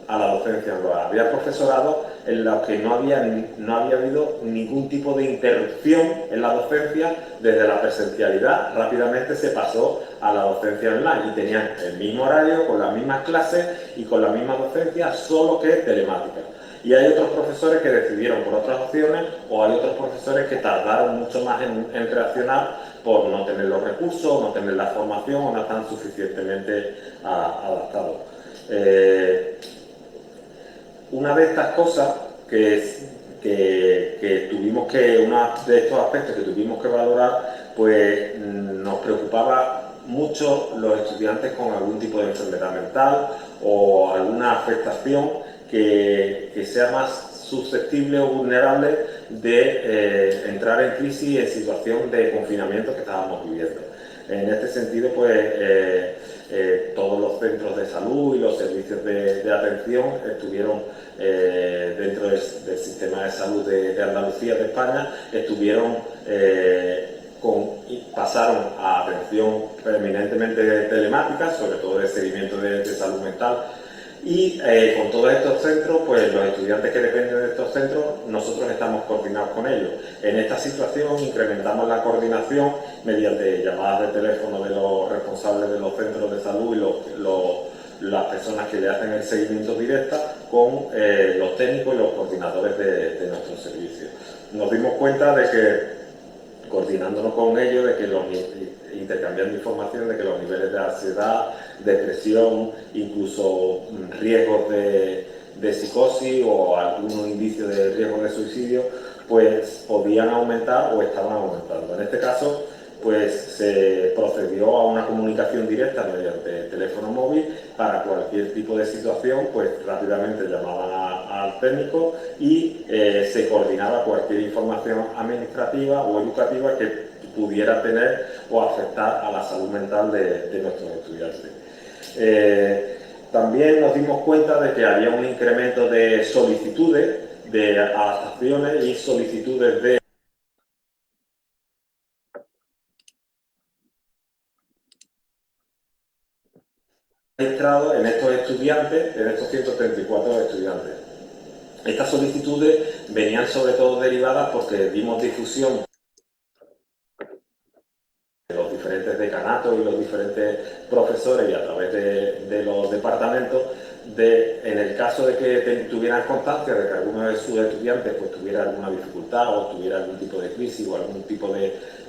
la docencia nueva. Había profesorado en los que no había habido ningún tipo de interrupción en la docencia. Desde la presencialidad rápidamente se pasó a la docencia online y tenían el mismo horario, con las mismas clases y con la misma docencia, solo que telemática. Y hay otros profesores que decidieron por otras opciones, o hay otros profesores que tardaron mucho más en reaccionar por no tener los recursos, no tener la formación o no están suficientemente adaptados. Una de estas cosas que tuvimos uno de estos aspectos que tuvimos que valorar, pues nos preocupaba mucho los estudiantes con algún tipo de enfermedad mental o alguna afectación que sea más susceptible o vulnerable de entrar en crisis en situación de confinamiento que estábamos viviendo. En este sentido, pues todos los centros de salud y los servicios de atención estuvieron dentro del sistema de salud de Andalucía, de España, pasaron a atención eminentemente telemática, sobre todo de seguimiento de salud mental. Y con todos estos centros, pues los estudiantes que dependen de estos centros, nosotros estamos coordinados con ellos. En esta situación incrementamos la coordinación mediante llamadas de teléfono de los responsables de los centros de salud y las personas que le hacen el seguimiento directo con los técnicos y los coordinadores de nuestros servicios. Nos dimos cuenta de que, coordinándonos con ellos, de que intercambiando información, de que los niveles de ansiedad, depresión, incluso riesgos de psicosis o algunos indicios de riesgo de suicidio, pues podían aumentar o estaban aumentando. En este caso, pues se procedió a una comunicación directa mediante teléfono móvil. Para cualquier tipo de situación, pues rápidamente llamaban al técnico y se coordinaba cualquier información administrativa o educativa que pudiera tener o afectar a la salud mental de nuestros estudiantes. También nos dimos cuenta de que había un incremento de solicitudes, de adaptaciones y solicitudes de registrado en estos estudiantes, en estos 134 estudiantes. Estas solicitudes venían sobre todo derivadas porque dimos difusión de los diferentes decanatos y los diferentes profesores y a través de los departamentos, en el caso de que tuvieran constancia de que alguno de sus estudiantes pues, tuviera alguna dificultad o tuviera algún tipo de crisis o algún tipo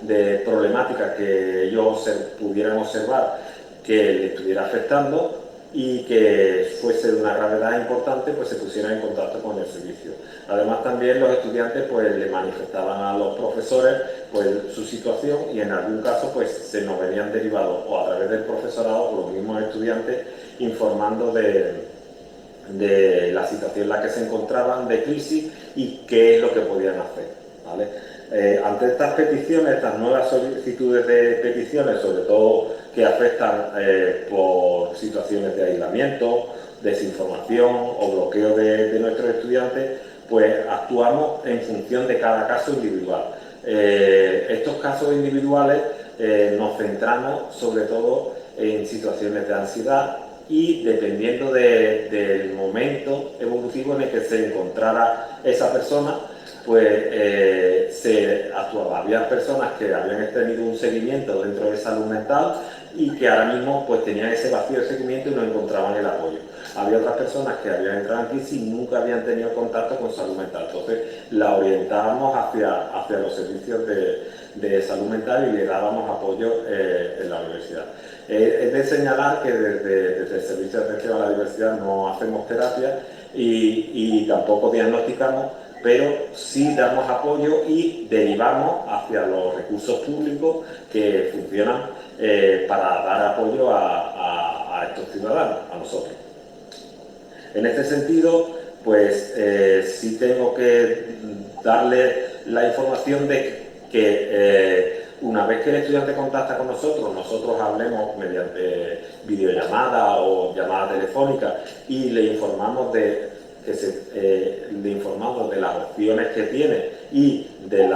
de problemática que ellos pudieran observar que le estuviera afectando y que fuese de una gravedad importante, pues se pusieran en contacto con el servicio. Además, también los estudiantes pues le manifestaban a los profesores pues su situación y en algún caso pues se nos venían derivados o a través del profesorado o los mismos estudiantes informando de de la situación en la que se encontraban de crisis y qué es lo que podían hacer, ¿vale? Ante estas peticiones, estas nuevas solicitudes de peticiones, sobre todo que afectan por situaciones de aislamiento, desinformación o bloqueo de nuestros estudiantes, pues actuamos en función de cada caso individual. Estos casos individuales nos centramos sobre todo en situaciones de ansiedad y dependiendo del momento evolutivo en el que se encontrara esa persona, pues se actuaba. Había personas que habían tenido un seguimiento dentro de salud mental y que ahora mismo pues tenían ese vacío de seguimiento y no encontraban el apoyo. Había otras personas que habían entrado en crisis y nunca habían tenido contacto con salud mental. Entonces la orientábamos hacia los servicios de salud mental y le dábamos apoyo en la universidad. Es de señalar que desde el Servicio de Atención a la Diversidad no hacemos terapia y tampoco diagnosticamos, pero sí damos apoyo y derivamos hacia los recursos públicos que funcionan para dar apoyo a estos ciudadanos, a nosotros. En este sentido, pues sí tengo que darle la información de que una vez que el estudiante contacta con nosotros hablemos mediante videollamada o llamada telefónica y le informamos de las opciones que tiene y del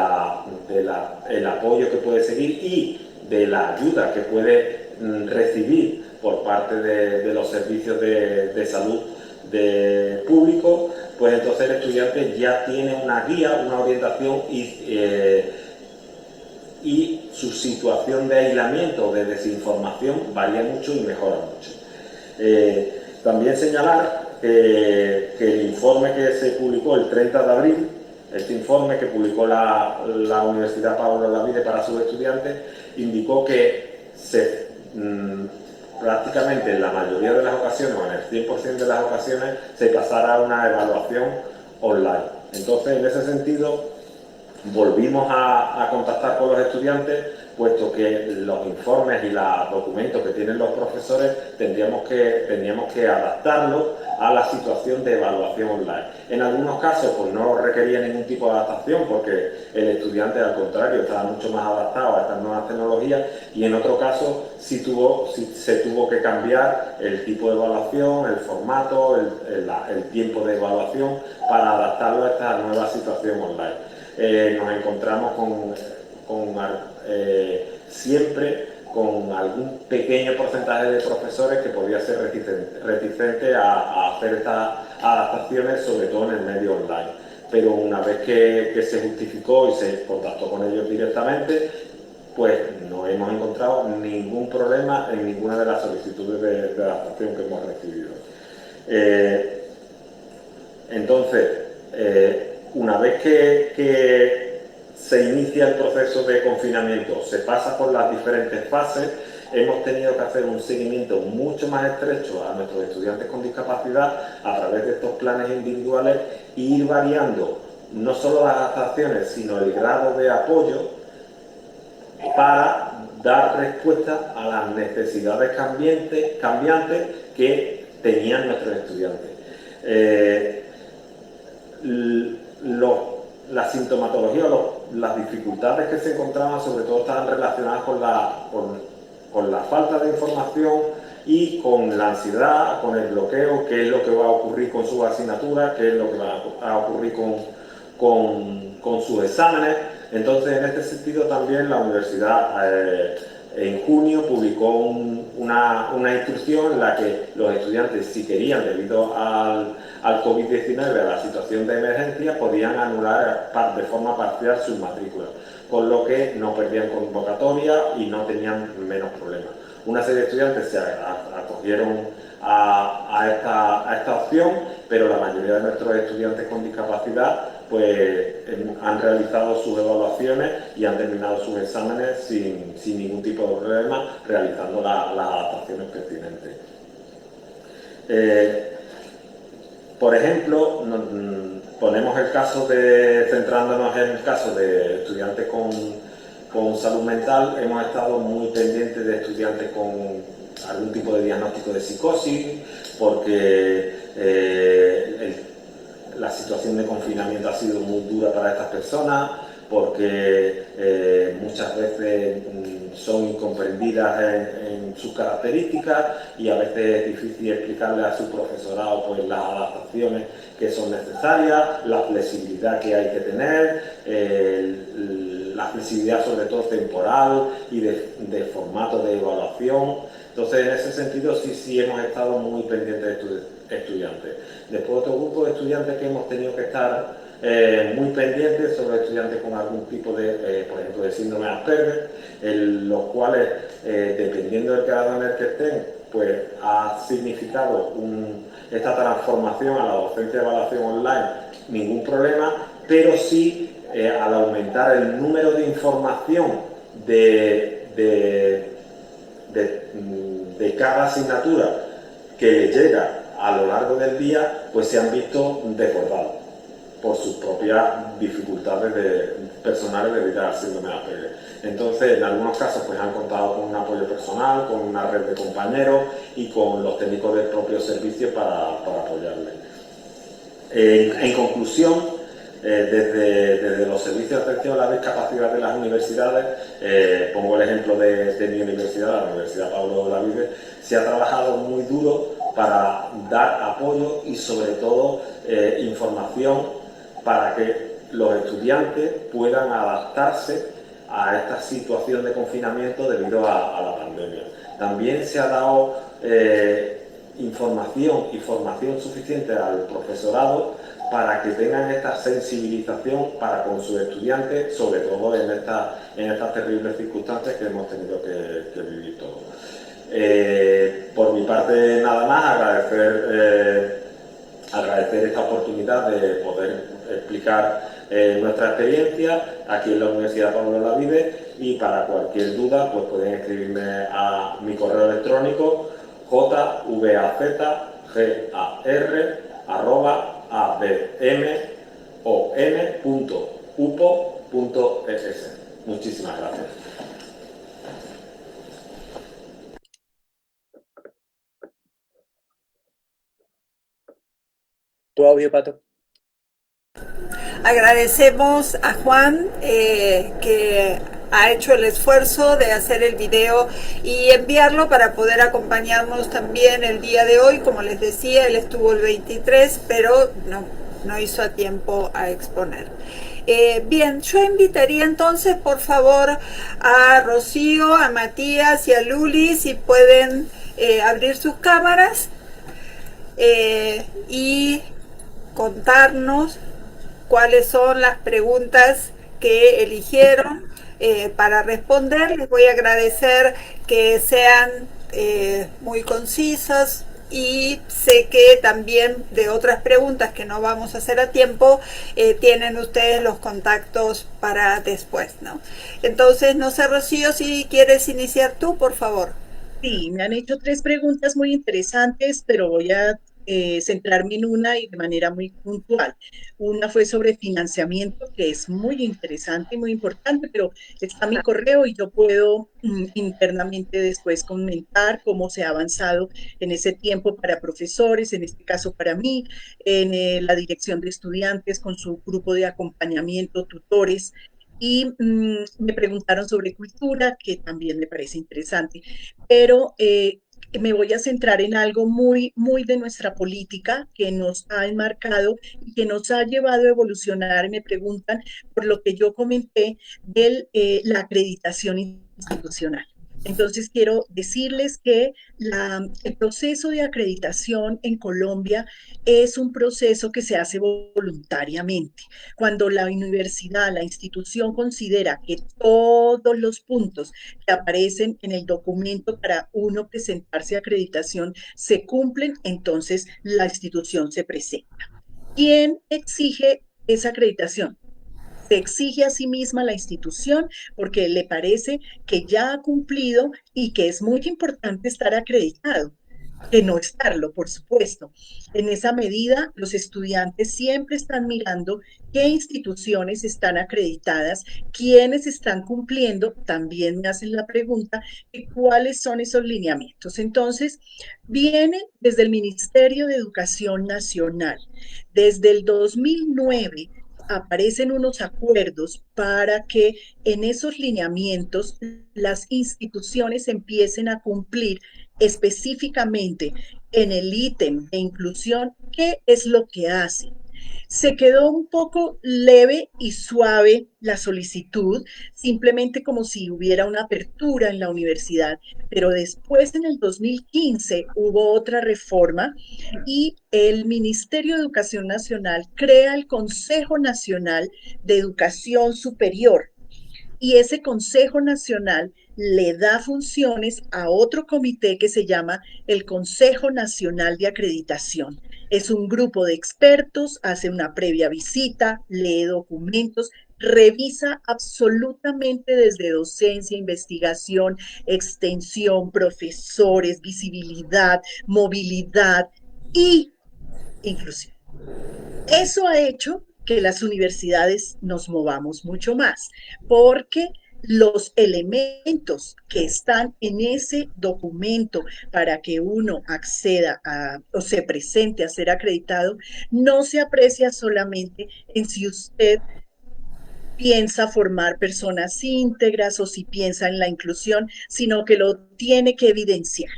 apoyo que puede seguir y de la ayuda que puede recibir por parte de los servicios de salud de público, pues entonces el estudiante ya tiene una guía, una orientación y su situación de aislamiento o de desinformación varía mucho y mejora mucho. También señalar que el informe que se publicó el 30 de abril, este informe que publicó la Universidad Pablo Olavide para sus estudiantes, indicó que prácticamente en la mayoría de las ocasiones, o en el 100% de las ocasiones, se pasara a una evaluación online. Entonces, en ese sentido, volvimos a contactar con los estudiantes, puesto que los informes y los documentos que tienen los profesores teníamos que adaptarlos a la situación de evaluación online. En algunos casos pues no requería ningún tipo de adaptación porque el estudiante al contrario estaba mucho más adaptado a estas nuevas tecnologías y en otro caso sí se tuvo que cambiar el tipo de evaluación, el formato, el tiempo de evaluación para adaptarlo a esta nueva situación online. Nos encontramos siempre con algún pequeño porcentaje de profesores que podía ser reticente a hacer estas adaptaciones, sobre todo en el medio online. Pero una vez que se justificó y se contactó con ellos directamente, pues no hemos encontrado ningún problema en ninguna de las solicitudes de adaptación que hemos recibido. Entonces, una vez que se inicia el proceso de confinamiento, se pasa por las diferentes fases, hemos tenido que hacer un seguimiento mucho más estrecho a nuestros estudiantes con discapacidad a través de estos planes individuales e ir variando no solo las adaptaciones, sino el grado de apoyo para dar respuesta a las necesidades cambiantes que tenían nuestros estudiantes. La sintomatología o las dificultades que se encontraban sobre todo estaban relacionadas con la falta de información y con la ansiedad, con el bloqueo, qué es lo que va a ocurrir con sus asignaturas, qué es lo que va a ocurrir con sus exámenes. Entonces, en este sentido también la universidad en junio publicó una instrucción en la que los estudiantes, si querían, debido al COVID-19, a la situación de emergencia, podían anular de forma parcial sus matrículas, con lo que no perdían convocatoria y no tenían menos problemas. Una serie de estudiantes se acogieron a esta opción, pero la mayoría de nuestros estudiantes con discapacidad pues han realizado sus evaluaciones y han terminado sus exámenes sin ningún tipo de problema, realizando las adaptaciones pertinentes. Por ejemplo, ponemos el caso centrándonos en el caso de estudiantes con salud mental, hemos estado muy pendientes de estudiantes algún tipo de diagnóstico de psicosis, porque la situación de confinamiento ha sido muy dura para estas personas, porque muchas veces son incomprendidas en sus características y a veces es difícil explicarle a su profesorado pues, las adaptaciones que son necesarias, la flexibilidad que hay que tener, la flexibilidad sobre todo temporal y de formato de evaluación. Entonces, en ese sentido, sí hemos estado muy pendientes de estudiantes. Después, otro grupo de estudiantes que hemos tenido que estar muy pendientes son los estudiantes con algún tipo de, por ejemplo, de síndrome de Asperger, los cuales, dependiendo del grado en el que estén, pues ha significado esta transformación a la docencia de evaluación online, ningún problema, pero sí al aumentar el número de información de cada asignatura que le llega a lo largo del día, pues se han visto desbordados por sus propias dificultades personales debido al síndrome de Asperger. Entonces, en algunos casos, pues han contado con un apoyo personal, con una red de compañeros y con los técnicos del propio servicio para apoyarles. En conclusión, desde los servicios de atención a la discapacidad de las universidades, pongo el ejemplo de mi universidad, la Universidad Pablo Olavide, se ha trabajado muy duro para dar apoyo y sobre todo información para que los estudiantes puedan adaptarse a esta situación de confinamiento debido a la pandemia. También se ha dado información y formación suficiente al profesorado para que tengan esta sensibilización para con sus estudiantes, sobre todo en estas terribles circunstancias que hemos tenido que vivir todos. Por mi parte, nada más, agradecer esta oportunidad de poder explicar nuestra experiencia aquí en la Universidad Pablo Olavide, y para cualquier duda pues pueden escribirme a mi correo electrónico jvar@abmon.upo.es. Muchísimas gracias. Tu audio, Pato. Agradecemos a Juan que ha hecho el esfuerzo de hacer el video y enviarlo para poder acompañarnos también el día de hoy. Como les decía, él estuvo el 23, pero no hizo a tiempo a exponer. Bien, yo invitaría entonces, por favor, a Rocío, a Matías y a Luli, si pueden abrir sus cámaras y contarnos cuáles son las preguntas que eligieron para responder. Les voy a agradecer que sean muy concisas, y sé que también de otras preguntas que no vamos a hacer a tiempo, tienen ustedes los contactos para después, ¿no? Entonces, no sé, Rocío, si quieres iniciar tú, por favor. Sí, me han hecho 3 preguntas muy interesantes, pero voy a centrarme en una y de manera muy puntual. Una fue sobre financiamiento, que es muy interesante y muy importante, pero está mi correo y yo puedo internamente después comentar cómo se ha avanzado en ese tiempo para profesores, en este caso para mí, en la dirección de estudiantes con su grupo de acompañamiento, tutores. Y me preguntaron sobre cultura, que también me parece interesante, pero me voy a centrar en algo muy, muy de nuestra política que nos ha enmarcado y que nos ha llevado a evolucionar. Me preguntan por lo que yo comenté de la acreditación institucional. Entonces, quiero decirles que el proceso de acreditación en Colombia es un proceso que se hace voluntariamente. Cuando la universidad, la institución considera que todos los puntos que aparecen en el documento para uno presentarse a acreditación se cumplen, entonces la institución se presenta. ¿Quién exige esa acreditación? Se exige a sí misma la institución porque le parece que ya ha cumplido y que es muy importante estar acreditado. que no estarlo, por supuesto. En esa medida, los estudiantes siempre están mirando qué instituciones están acreditadas, quiénes están cumpliendo, también me hacen la pregunta de cuáles son esos lineamientos. Entonces, viene desde el Ministerio de Educación Nacional. Desde el 2009 aparecen unos acuerdos para que en esos lineamientos las instituciones empiecen a cumplir específicamente en el ítem de inclusión qué es lo que hacen. Se quedó un poco leve y suave la solicitud, simplemente como si hubiera una apertura en la universidad, pero después en el 2015 hubo otra reforma y el Ministerio de Educación Nacional crea el Consejo Nacional de Educación Superior y ese Consejo Nacional le da funciones a otro comité que se llama el Consejo Nacional de Acreditación. Es un grupo de expertos, hace una previa visita, lee documentos, revisa absolutamente desde docencia, investigación, extensión, profesores, visibilidad, movilidad y inclusión. Eso ha hecho que las universidades nos movamos mucho más, porque los elementos que están en ese documento para que uno acceda o se presente a ser acreditado, no se aprecia solamente en si usted piensa formar personas íntegras o si piensa en la inclusión, sino que lo tiene que evidenciar.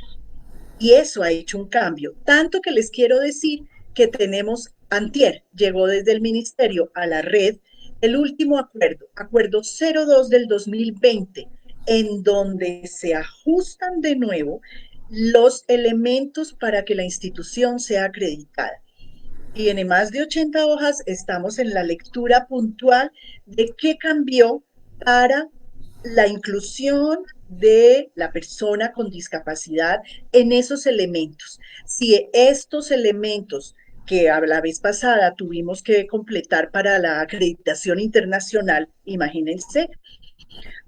Y eso ha hecho un cambio. Tanto que les quiero decir que tenemos, antier, llegó desde el ministerio a la red el último acuerdo 02 del 2020, en donde se ajustan de nuevo los elementos para que la institución sea acreditada. Tiene más de 80 hojas, estamos en la lectura puntual de qué cambió para la inclusión de la persona con discapacidad en esos elementos. Si estos elementos que a la vez pasada tuvimos que completar para la acreditación internacional, imagínense,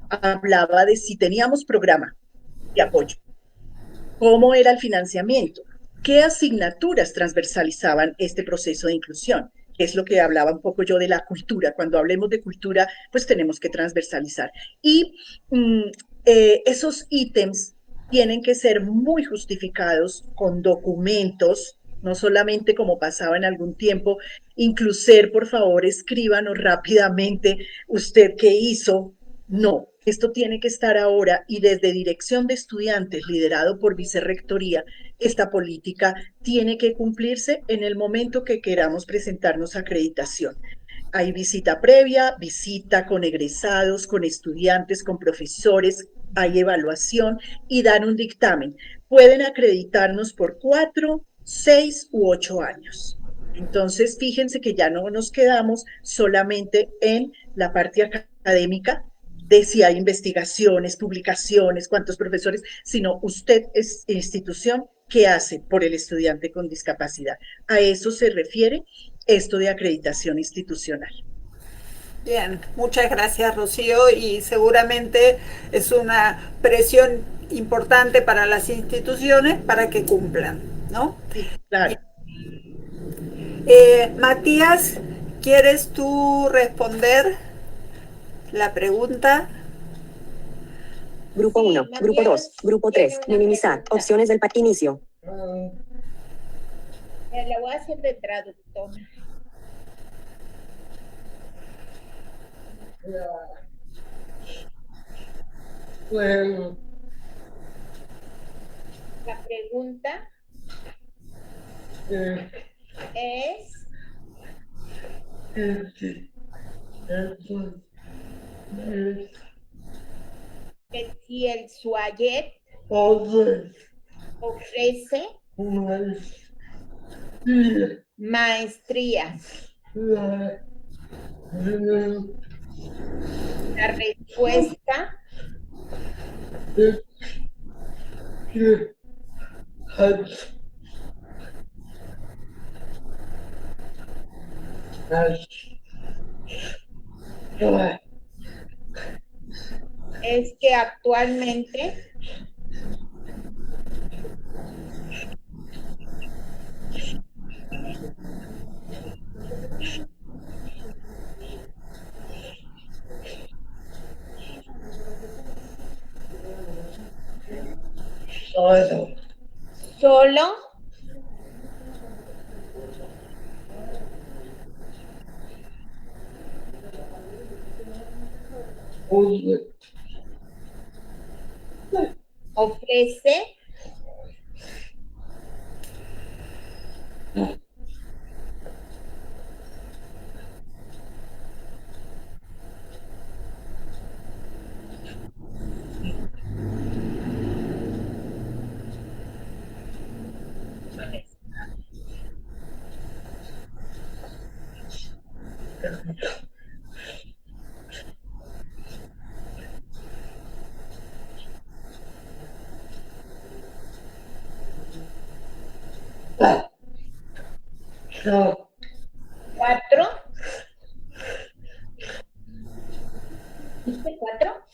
hablaba de si teníamos programa de apoyo, cómo era el financiamiento, qué asignaturas transversalizaban este proceso de inclusión, que es lo que hablaba un poco yo de la cultura. Cuando hablemos de cultura, pues tenemos que transversalizar. Y esos ítems tienen que ser muy justificados con documentos, no solamente como pasaba en algún tiempo. Incluser, por favor, escríbanos rápidamente usted qué hizo. No, esto tiene que estar ahora y desde Dirección de Estudiantes, liderado por Vicerrectoría, esta política tiene que cumplirse en el momento que queramos presentarnos a acreditación. Hay visita previa, visita con egresados, con estudiantes, con profesores, hay evaluación y dan un dictamen. Pueden acreditarnos por 4, 6 u 8 años. Entonces, fíjense que ya no nos quedamos solamente en la parte académica, de si hay investigaciones, publicaciones, cuántos profesores, sino usted es institución que hace por el estudiante con discapacidad. A eso se refiere esto de acreditación institucional. Bien, muchas gracias, Rocío, y seguramente es una presión importante para las instituciones para que cumplan, ¿no? Sí, claro. Matías, ¿quieres tú responder la pregunta? Grupo 1, grupo 2, grupo 3, minimizar, opciones del inicio. La voy a hacer de traductora. Bueno. La pregunta es que si el SUAYET ofrece maestrías. La respuesta es que actualmente Solo. Solo. Oye. Ofrece. No. 4. ¿Viste 4?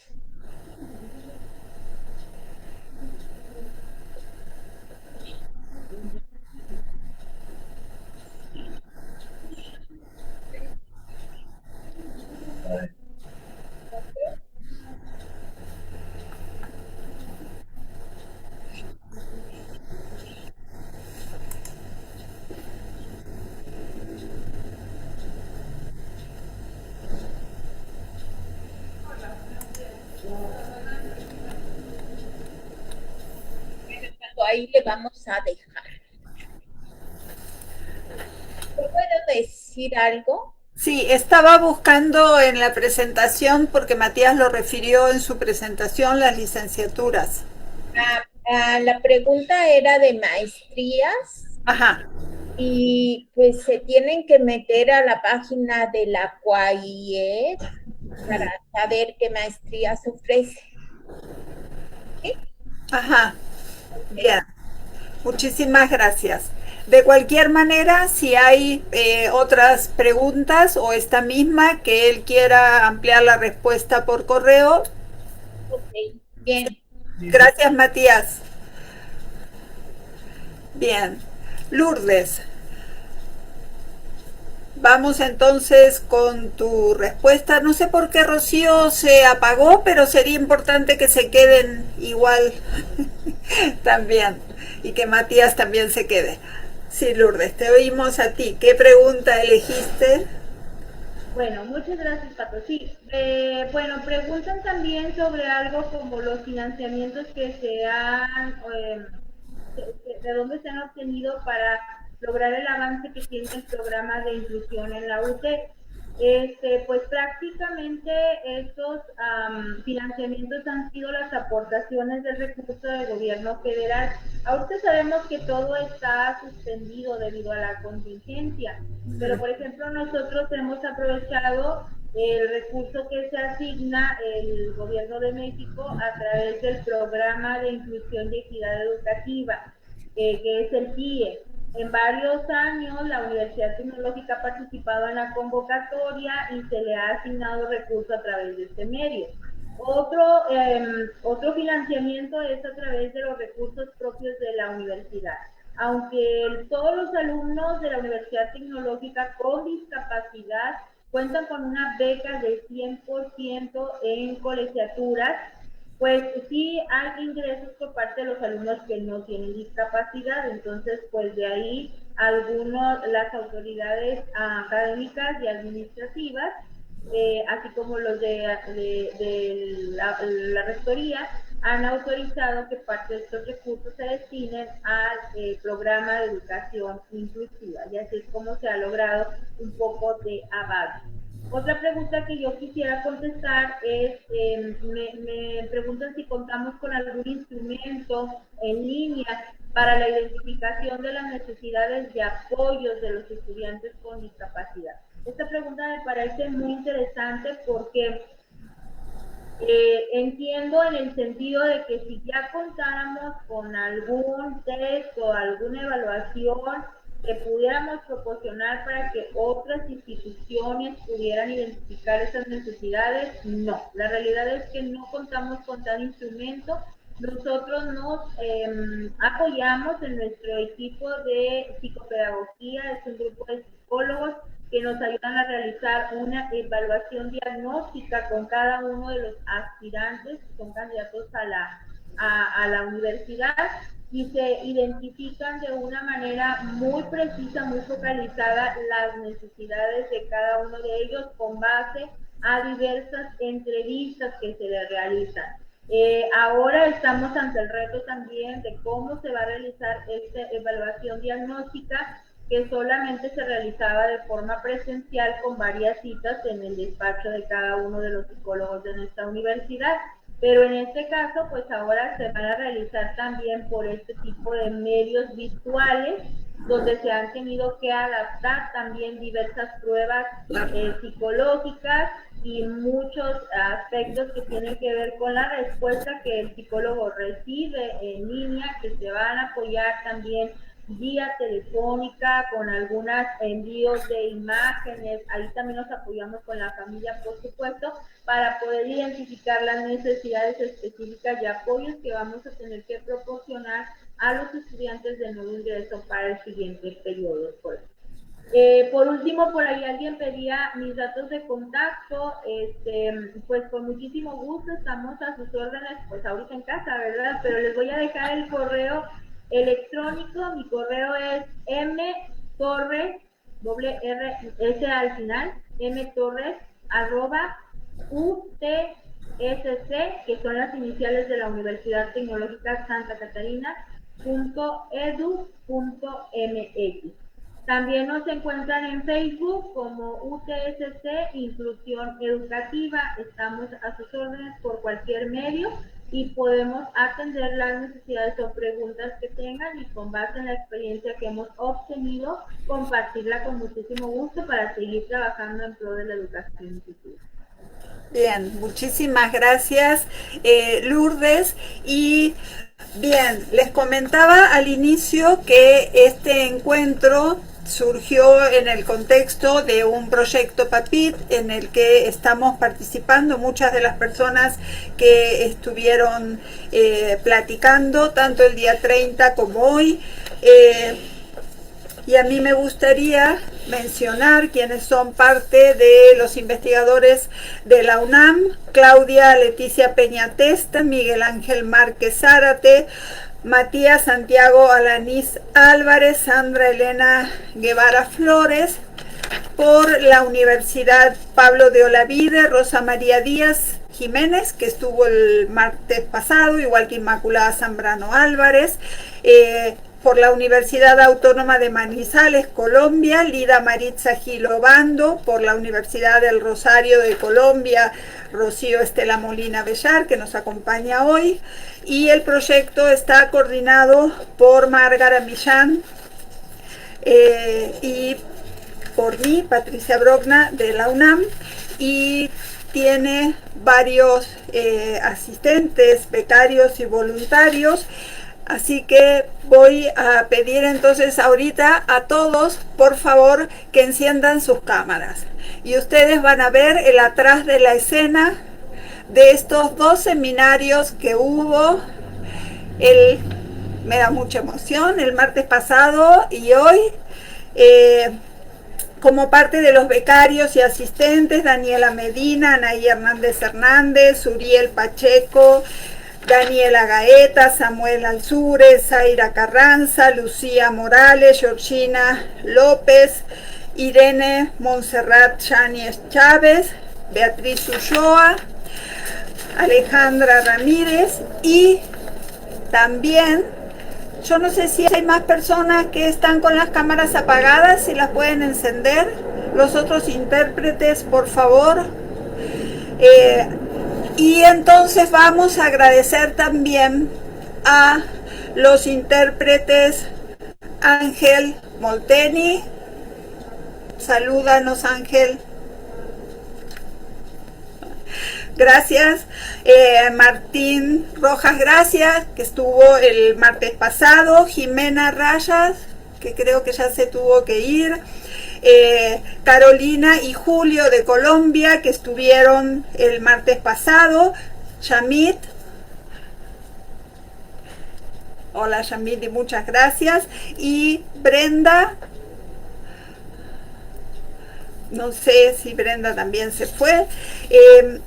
Ahí le vamos a dejar. ¿Puedo decir algo? Sí, estaba buscando en la presentación porque Matías lo refirió en su presentación, las licenciaturas. La pregunta era de maestrías. Ajá. Y pues se tienen que meter a la página de la CUAIED para saber qué maestrías ofrece. ¿Sí? Ajá. Bien. Muchísimas gracias. De cualquier manera, si hay otras preguntas o esta misma que él quiera ampliar la respuesta por correo. Ok, bien. Gracias, Matías. Bien. Lourdes. Vamos entonces con tu respuesta. No sé por qué Rocío se apagó, pero sería importante que se queden igual también y que Matías también se quede. Sí, Lourdes, te oímos a ti. ¿Qué pregunta elegiste? Bueno, muchas gracias, Pato. Sí, bueno, preguntan también sobre algo como los financiamientos que se han, de dónde se han obtenido para lograr el avance que tiene el programa de inclusión en la UTE. Pues prácticamente estos financiamientos han sido las aportaciones del recurso del gobierno federal. Ahorita sabemos que todo está suspendido debido a la contingencia, pero por ejemplo nosotros hemos aprovechado el recurso que se asigna el gobierno de México a través del programa de inclusión y equidad educativa, que es el PIE. En varios años la Universidad Tecnológica ha participado en la convocatoria y se le ha asignado recursos a través de este medio. Otro financiamiento es a través de los recursos propios de la universidad. Aunque todos los alumnos de la Universidad Tecnológica con discapacidad cuentan con una beca de 100% en colegiaturas, pues sí hay ingresos por parte de los alumnos que no tienen discapacidad. Entonces pues de ahí las autoridades académicas y administrativas, así como los de la rectoría, han autorizado que parte de estos recursos se destinen al programa de educación inclusiva, y así es como se ha logrado un poco de avance. Otra pregunta que yo quisiera contestar es, me preguntan si contamos con algún instrumento en línea para la identificación de las necesidades de apoyos de los estudiantes con discapacidad. Esta pregunta me parece muy interesante porque entiendo en el sentido de que si ya contáramos con algún test o alguna evaluación que pudiéramos proporcionar para que otras instituciones pudieran identificar esas necesidades, no. La realidad es que no contamos con tal instrumento. Nosotros nos apoyamos en nuestro equipo de psicopedagogía, es un grupo de psicólogos que nos ayudan a realizar una evaluación diagnóstica con cada uno de los aspirantes que son candidatos a la universidad y se identifican de una manera muy precisa, muy focalizada las necesidades de cada uno de ellos con base a diversas entrevistas que se le realizan. Ahora estamos ante el reto también de cómo se va a realizar esta evaluación diagnóstica que solamente se realizaba de forma presencial con varias citas en el despacho de cada uno de los psicólogos de nuestra universidad. Pero en este caso, pues ahora se van a realizar también por este tipo de medios virtuales, donde se han tenido que adaptar también diversas pruebas psicológicas y muchos aspectos que tienen que ver con la respuesta que el psicólogo recibe en línea, que se van a apoyar también vía telefónica, con algunos envíos de imágenes. Ahí también nos apoyamos con la familia, por supuesto, para poder identificar las necesidades específicas y apoyos que vamos a tener que proporcionar a los estudiantes de nuevo ingreso para el siguiente periodo escolar. Por último, por ahí alguien pedía mis datos de contacto, pues con muchísimo gusto estamos a sus órdenes, pues ahorita en casa, ¿verdad? Pero les voy a dejar el correo electrónico. Mi correo es mtorres, doble R, S al final, mtorres, @UTSC, que son las iniciales de la Universidad Tecnológica Santa Catarina, .edu.mx. También nos encuentran en Facebook como UTSC Inclusión Educativa. Estamos a sus órdenes por cualquier medio y podemos atender las necesidades o preguntas que tengan, y con base en la experiencia que hemos obtenido, compartirla con muchísimo gusto para seguir trabajando en pro de la educación inclusiva. Bien, muchísimas gracias, Lourdes. Y bien, les comentaba al inicio que este encuentro surgió en el contexto de un proyecto PAPIT en el que estamos participando muchas de las personas que estuvieron platicando, tanto el día 30 como hoy. Y a mí me gustaría mencionar quienes son parte de los investigadores de la UNAM: Claudia Leticia Peñatesta, Miguel Ángel Márquez Zárate, Matías Santiago Alanís Álvarez, Sandra Elena Guevara Flores. Por la Universidad Pablo de Olavide, Rosa María Díaz Jiménez, que estuvo el martes pasado, igual que Inmaculada Zambrano Álvarez. Por la Universidad Autónoma de Manizales, Colombia, Lida Maritza Gilobando. Por la Universidad del Rosario de Colombia, Rocío Estela Molina Bellar, que nos acompaña hoy. Y el proyecto está coordinado por Márgara Millán y por mí, Patricia Brogna, de la UNAM, y tiene varios asistentes, becarios y voluntarios. Así que voy a pedir entonces ahorita a todos, por favor, que enciendan sus cámaras. Y ustedes van a ver el atrás de la escena de estos dos seminarios que hubo. Me da mucha emoción, el martes pasado y hoy. Como parte de los becarios y asistentes: Daniela Medina, Anaí Hernández Hernández, Uriel Pacheco, Daniela Gaeta, Samuel Alzure, Zaira Carranza, Lucía Morales, Georgina López, Irene Montserrat Cháñez Chávez, Beatriz Ulloa, Alejandra Ramírez. Y también, yo no sé si hay más personas que están con las cámaras apagadas, si las pueden encender. Los otros intérpretes, por favor. Y entonces vamos a agradecer también a los intérpretes. Ángel Molteni, salúdanos, Ángel. Gracias. Martín Rojas, gracias, que estuvo el martes pasado. Jimena Rayas, que creo que ya se tuvo que ir. Carolina y Julio de Colombia, que estuvieron el martes pasado. Yamit. Hola, Yamit, y muchas gracias. Y Brenda no sé si Brenda también se fue,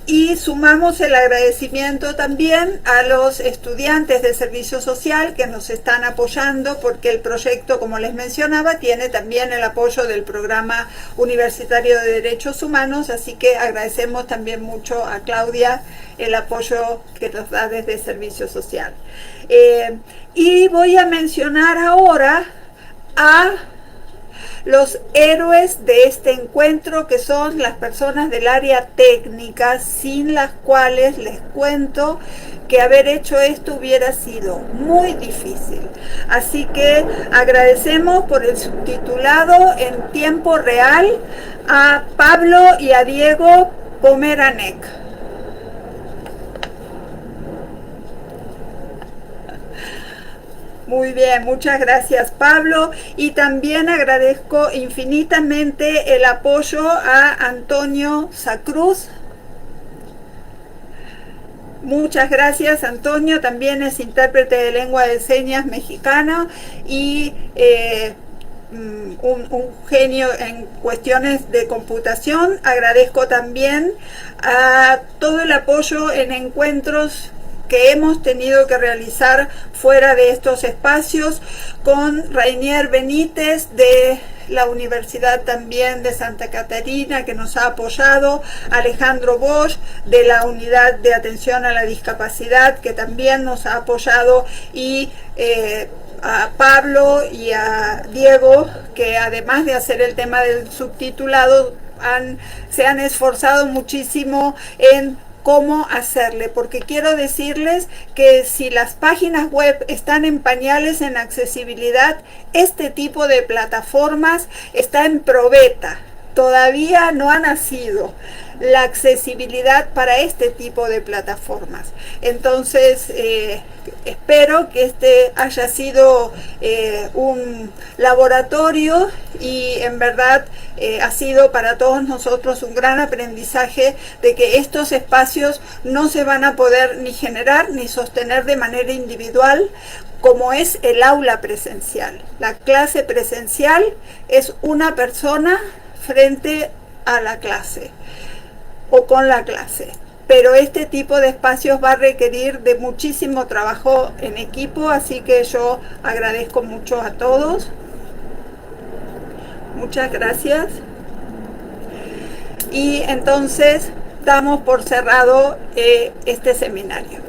y sumamos el agradecimiento también a los estudiantes de servicio social que nos están apoyando, porque el proyecto, como les mencionaba, tiene también el apoyo del Programa Universitario de Derechos Humanos, así que agradecemos también mucho a Claudia el apoyo que nos da desde servicio social. Y voy a mencionar ahora a los héroes de este encuentro, que son las personas del área técnica, sin las cuales les cuento que haber hecho esto hubiera sido muy difícil. Así que agradecemos por el subtitulado en tiempo real a Pablo y a Diego Pomeranek. Muy bien, muchas gracias Pablo, y también agradezco infinitamente el apoyo a Antonio Sacruz. Muchas gracias Antonio, también es intérprete de lengua de señas mexicana y un genio en cuestiones de computación. Agradezco también a todo el apoyo en encuentros que hemos tenido que realizar fuera de estos espacios, con Rainier Benítez de la Universidad también de Santa Catarina, que nos ha apoyado, Alejandro Bosch de la Unidad de Atención a la Discapacidad, que también nos ha apoyado, y a Pablo y a Diego, que además de hacer el tema del subtitulado, se han esforzado muchísimo en cómo hacerle, porque quiero decirles que si las páginas web están en pañales en accesibilidad, este tipo de plataformas está en probeta, todavía no ha nacido la accesibilidad para este tipo de plataformas. Entonces espero que este haya sido un laboratorio, y en verdad ha sido para todos nosotros un gran aprendizaje de que estos espacios no se van a poder ni generar ni sostener de manera individual, como es el aula presencial. La clase presencial es una persona frente a la clase o con la clase, pero este tipo de espacios va a requerir de muchísimo trabajo en equipo, así que yo agradezco mucho a todos. Muchas gracias. Y entonces damos por cerrado este seminario.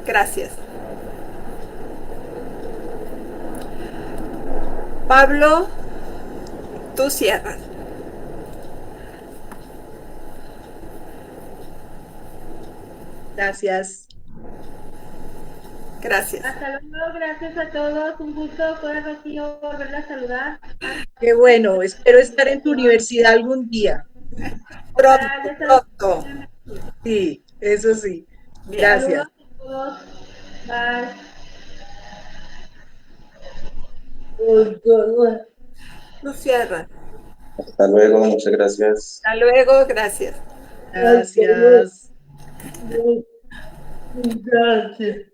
Gracias. Pablo, tú cierras. Gracias. Gracias. Hasta luego, gracias a todos. Un gusto, Cora Rocío, volverla a saludar. Qué bueno, espero estar en tu universidad algún día. Pronto. Sí, eso sí. Gracias. Saludos a todos. Bye. Tú cierras. Hasta luego, muchas gracias. Hasta luego, gracias. Gracias. Gracias.